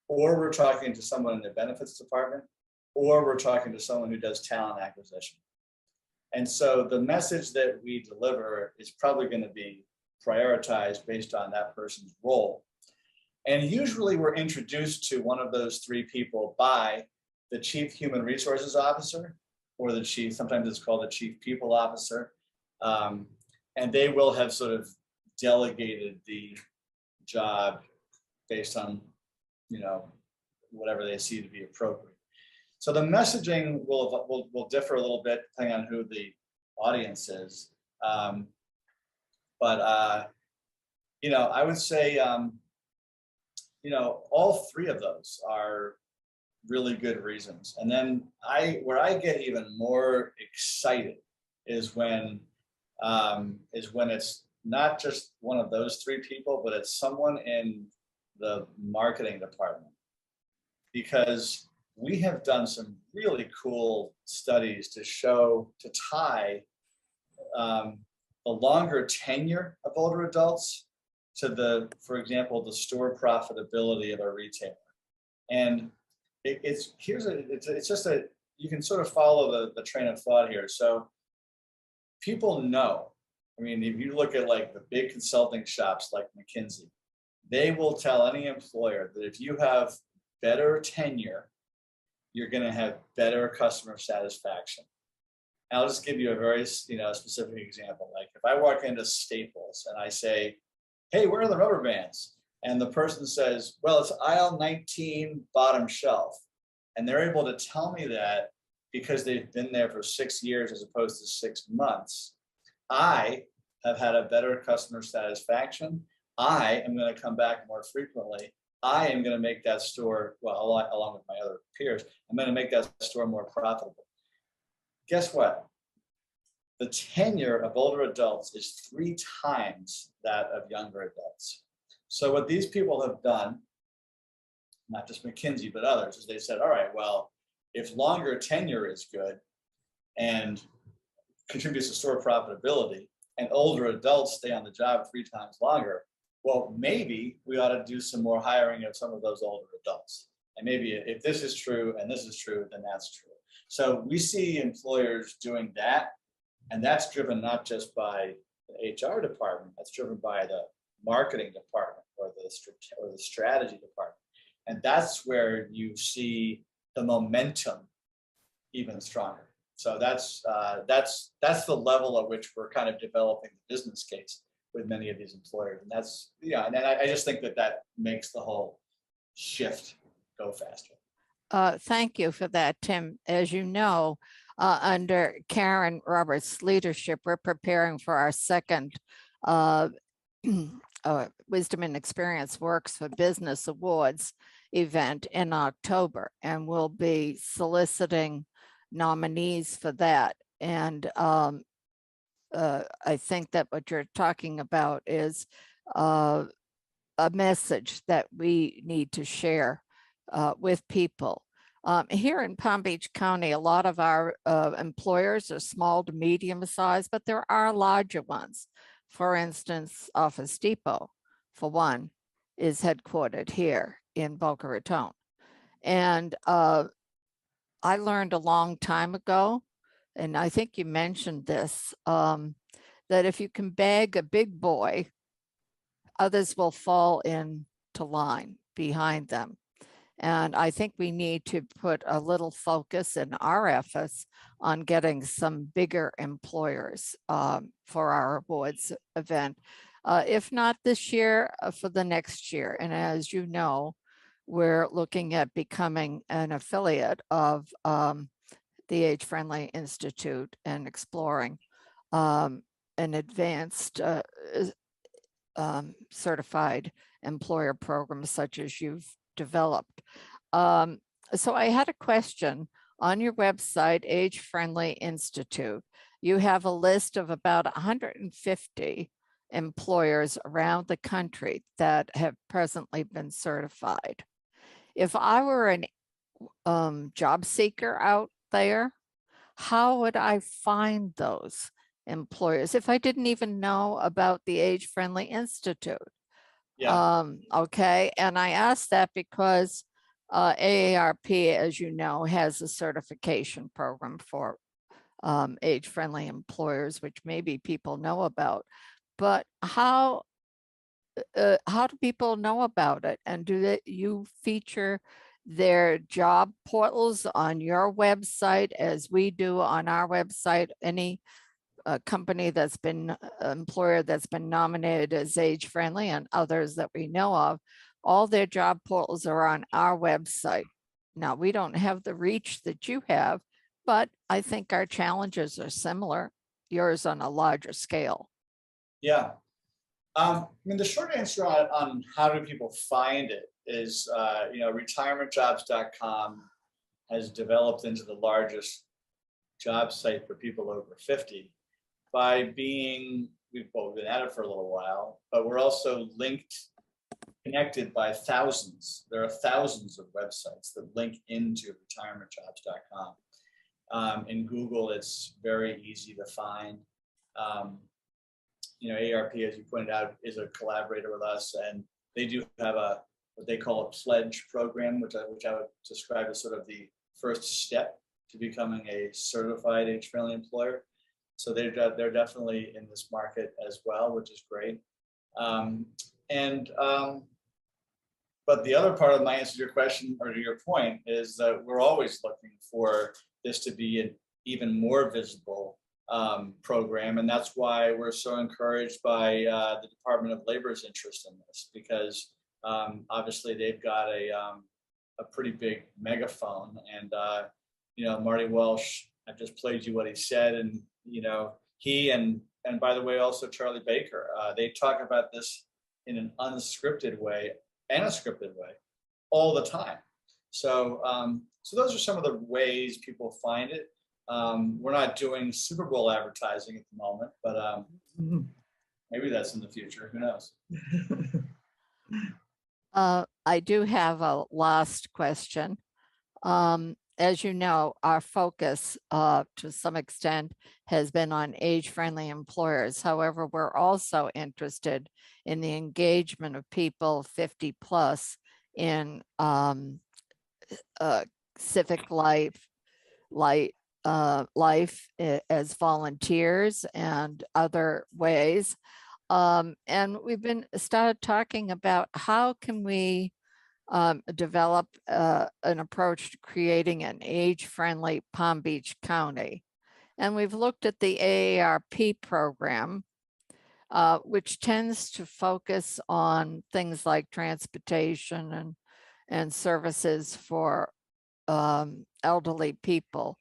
or we're talking to someone in the benefits department, or we're talking to someone who does talent acquisition. And so the message that we deliver is probably going to be prioritized based on that person's role. And usually we're introduced to one of those three people by the Chief Human Resources Officer, or the chief, sometimes it's called the Chief People Officer. And they will have sort of delegated the job based on, whatever they see to be appropriate. So the messaging will differ a little bit depending on who the audience is. But I would say, all three of those are really good reasons. And then where I get even more excited is when it's not just one of those three people, but it's someone in the marketing department, because we have done some really cool studies to tie the longer tenure of older adults to for example, the store profitability of a retailer. And you can sort of follow the train of thought here. So people know, if you look at like the big consulting shops like McKinsey, they will tell any employer that if you have better tenure, you're going to have better customer satisfaction. And I'll just give you a very specific example. Like if I walk into Staples and I say, hey, where are the rubber bands? And the person says, well, it's aisle 19, bottom shelf. And they're able to tell me that because they've been there for 6 years as opposed to 6 months. I have had a better customer satisfaction. I am going to come back more frequently. I am going to make that store, along with my other peers, I'm going to make that store more profitable. Guess what? The tenure of older adults is 3 times that of younger adults. So what these people have done, not just McKinsey, but others, is they said, all right, well, if longer tenure is good and contributes to store profitability, and older adults stay on the job 3 times longer, well, maybe we ought to do some more hiring of some of those older adults. And maybe if this is true and this is true, then that's true. So we see employers doing that, and that's driven not just by the HR department, that's driven by the marketing department or the strategy department. And that's where you see the momentum even stronger. So that's the level at which we're kind of developing the business case with many of these employers. And that's, and I just think that makes the whole shift go faster. Thank you for that, Tim. As you know, under Karen Roberts' leadership, we're preparing for our second Wisdom and Experience Works for Business Awards event in October, and we'll be soliciting nominees for that. And I think that what you're talking about is a message that we need to share with people. Here in Palm Beach County, a lot of our employers are small to medium size, but there are larger ones. For instance, Office Depot, for one, is headquartered here in Boca Raton. And I learned a long time ago, and I think you mentioned this, that if you can bag a big boy, others will fall into line behind them. And I think we need to put a little focus in our efforts on getting some bigger employers for our awards event. If not this year, for the next year. And as you know, we're looking at becoming an affiliate of the Age Friendly Institute and exploring an advanced certified employer program such as you've developed. So I had a question on your website, Age Friendly Institute. You have a list of about 150 employers around the country that have presently been certified. If I were an job seeker out there, how would I find those employers if I didn't even know about the Age Friendly Institute? Yeah. Okay, and I asked that because AARP, as you know, has a certification program for age-friendly employers, which maybe people know about. But how do people know about it? And do you feature their job portals on your website as we do on our website? Any company that's been employer that's been nominated as age friendly and others that we know of, all their job portals are on our website. Now, we don't have the reach that you have, but I think our challenges are similar, yours on a larger scale. Yeah. I mean, the short answer on how do people find it is, retirementjobs.com has developed into the largest job site for people over 50 by being, we've been at it for a little while, but we're also connected by thousands. There are thousands of websites that link into retirementjobs.com. In Google, it's very easy to find. AARP, as you pointed out, is a collaborator with us, and they do have what they call a pledge program, which I would describe as sort of the first step to becoming a certified age-friendly employer. So they're definitely in this market as well, which is great. But the other part of my answer to your question, or to your point, is that we're always looking for this to be an even more visible program, and that's why we're so encouraged by the Department of Labor's interest in this, because obviously they've got a pretty big megaphone, and Marty Welsh, I just played you what he said, and he and by the way also Charlie Baker, they talk about this in an unscripted way and a scripted way all the time. So so those are some of the ways people find it. We're not doing Super Bowl advertising at the moment, but maybe that's in the future. Who knows? I do have a last question. As you know, our focus to some extent has been on age-friendly employers. However, we're also interested in the engagement of people 50 plus in civic life as volunteers and other ways. And we've started talking about how can we develop an approach to creating an age-friendly Palm Beach County. And we've looked at the AARP program, which tends to focus on things like transportation and services for elderly people.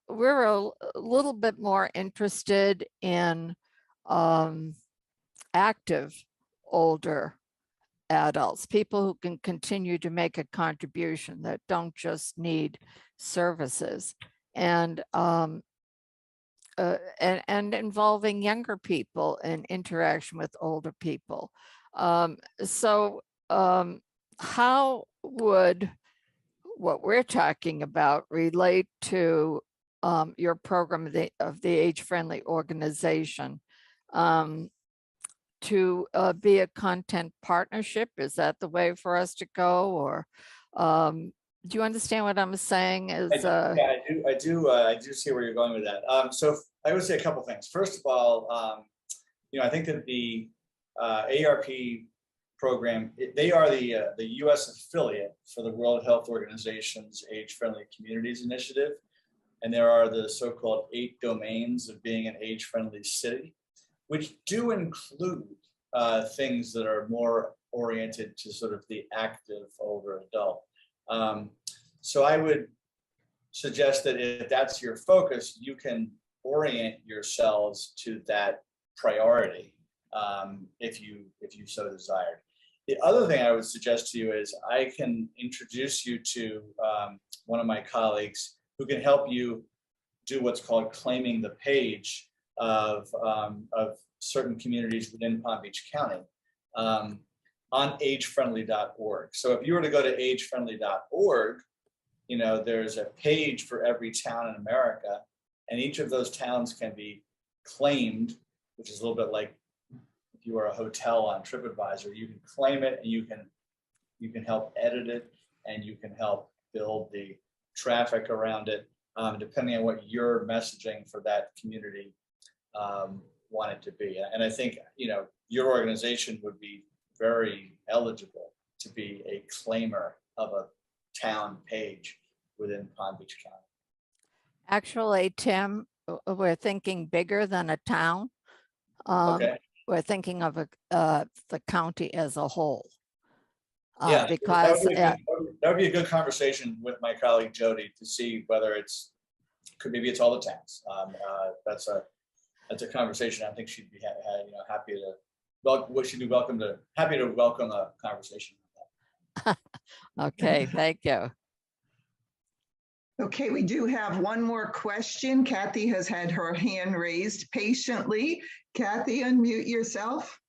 We're a little bit more interested in active older adults, people who can continue to make a contribution, that don't just need services. And and involving younger people in interaction with older people. So how would what we're talking about relate to your program of the age-friendly organization? To be a content partnership? Is that the way for us to go? Or do you understand what I'm saying? Yeah, I do see where you're going with that. So I would say a couple things. First of all, you know, I think that the ARP program, they are the U.S. affiliate for the World Health Organization's Age-Friendly Communities Initiative, and there are the so-called 8 domains of being an age-friendly city, which do include things that are more oriented to sort of the active older adult. So I would suggest that if that's your focus, you can orient yourselves to that priority if you so desired. The other thing I would suggest to you is I can introduce you to one of my colleagues who can help you do what's called claiming the page of certain communities within Palm Beach County on agefriendly.org. So if you were to go to agefriendly.org, you know, there's a page for every town in America, and each of those towns can be claimed, which is a little bit like if you were a hotel on TripAdvisor. You can claim it, and you can help edit it, and you can help build the traffic around it, depending on what your messaging for that community want it to be. And I think, you know, your organization would be very eligible to be a claimer of a town page within Palm Beach County. Actually, Tim, we're thinking bigger than a town. Okay. We're thinking of the county as a whole. Yeah, because that would be a good conversation with my colleague Jody to see whether maybe it's all the towns. That's a conversation I think she'd be happy to welcome a conversation. Okay, thank you. Okay, we do have one more question. Kathy has had her hand raised patiently. Kathy, unmute yourself.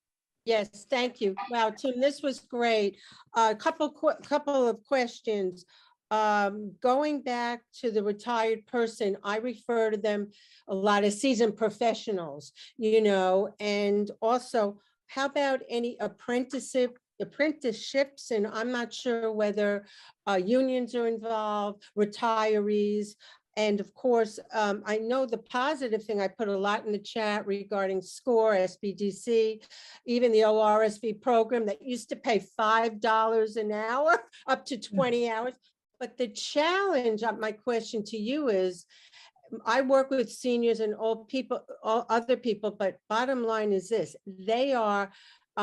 Yes, thank you. Wow, Tim, this was great. A couple of questions. Going back to the retired person, I refer to them a lot as seasoned professionals, you know, and also how about any apprenticeships? And I'm not sure whether unions are involved, retirees. And of course, I know the positive thing, I put a lot in the chat regarding SCORE, SBDC, even the ORSV program that used to pay $5 an hour up to 20 hours. But the challenge, my question to you is, I work with seniors and old people, all other people, but bottom line is this: they are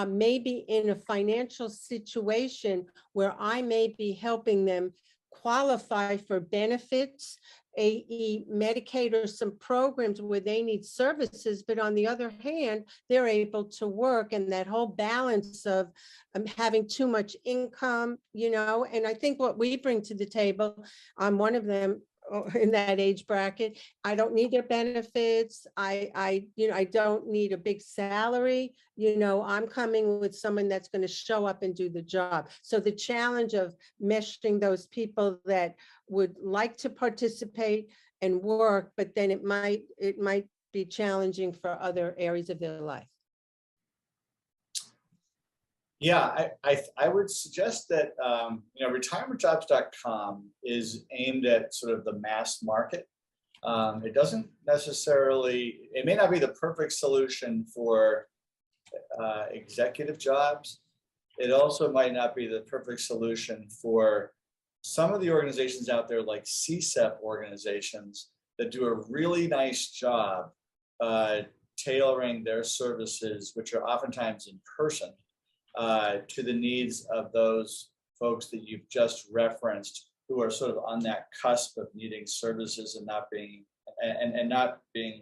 maybe in a financial situation where I may be helping them qualify for benefits, AE, Medicaid, or some programs where they need services, but on the other hand, they're able to work, and that whole balance of having too much income, you know. And I think what we bring to the table, I'm one of them in that age bracket. I don't need their benefits. I don't need a big salary. You know, I'm coming with someone that's going to show up and do the job. So the challenge of meshing those people that would like to participate and work, but then it might be challenging for other areas of their life. Yeah, I would suggest that retirementjobs.com is aimed at sort of the mass market. It doesn't necessarily, it may not be the perfect solution for executive jobs. It also might not be the perfect solution for some of the organizations out there, like CSEP organizations, that do a really nice job tailoring their services, which are oftentimes in person, to the needs of those folks that you've just referenced, who are sort of on that cusp of needing services and not being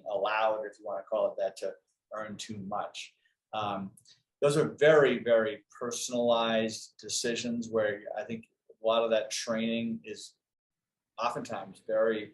allowed, if you want to call it that, to earn too much. Those are very, very personalized decisions where I think a lot of that training is oftentimes very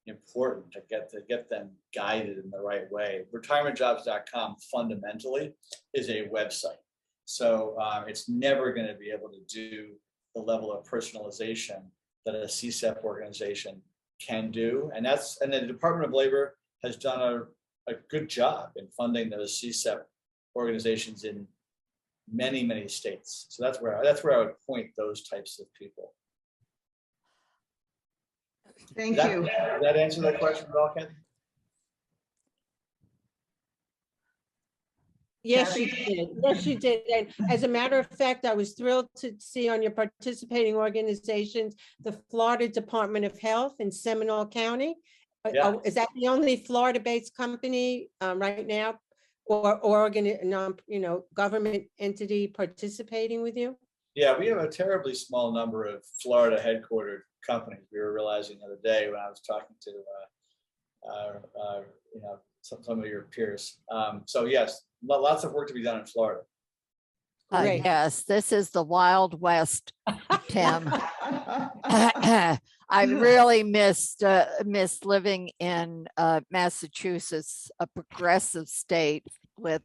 important to get them guided in the right way. Retirementjobs.com fundamentally is a website. So it's never going to be able to do the level of personalization that a CSEP organization can do. And the Department of Labor has done a good job in funding those CSEP organizations in many, many states. So that's where I would point those types of people. Thank you. Does that answer that question at all, Ken? Yes, you did. Yes, you did. And as a matter of fact, I was thrilled to see on your participating organizations, the Florida Department of Health in Seminole County. Yeah. Is that the only Florida-based company right now, or government entity participating with you? Yeah, we have a terribly small number of Florida headquartered companies. We were realizing the other day when I was talking to some of your peers. So yes, lots of work to be done in Florida. Great. Yes, this is the Wild West, Tim. I really missed living in Massachusetts, a progressive state with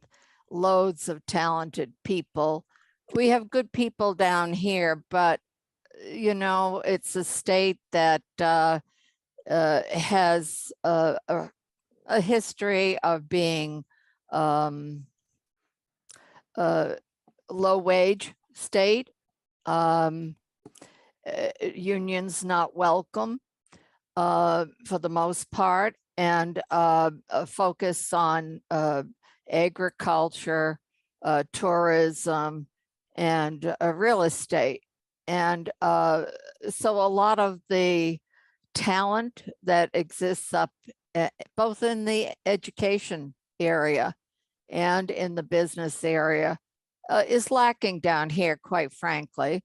loads of talented people. We have good people down here, but you know, it's a state that has a history of being a low wage state. Unions not welcome for the most part, and a focus on agriculture, tourism, and real estate. And so a lot of the talent that exists up both in the education area and in the business area is lacking down here, quite frankly.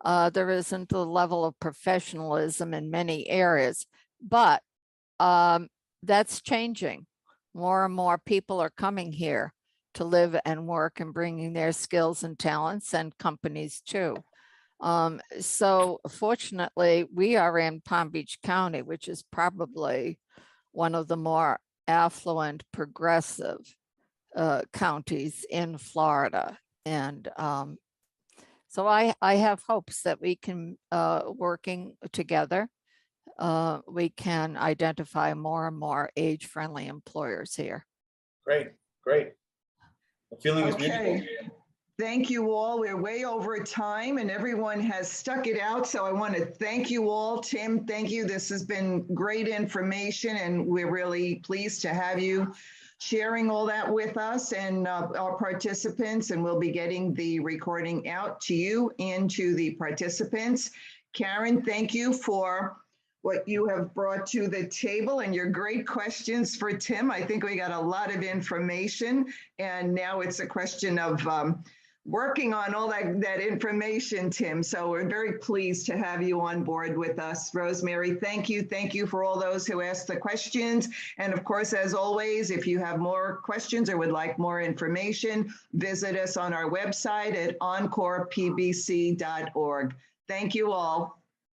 There isn't the level of professionalism in many areas, but that's changing. More and more people are coming here to live and work and bringing their skills and talents, and companies too. So fortunately, we are in Palm Beach County, which is probably one of the more affluent, progressive counties in Florida. And so I have hopes that we can, working together, we can identify more and more age-friendly employers here. Great, great. The feeling is mutual. Okay. Thank you all. We're way over time and everyone has stuck it out. So I want to thank you all. Tim, thank you. This has been great information and we're really pleased to have you sharing all that with us and our participants, and we'll be getting the recording out to you and to the participants. Karen, thank you for what you have brought to the table and your great questions for Tim. I think we got a lot of information and now it's a question of working on all that information, Tim. So we're very pleased to have you on board with us. Rosemary, thank you. Thank you for all those who asked the questions. And of course, as always, if you have more questions or would like more information, visit us on our website at encorepbc.org. Thank you all.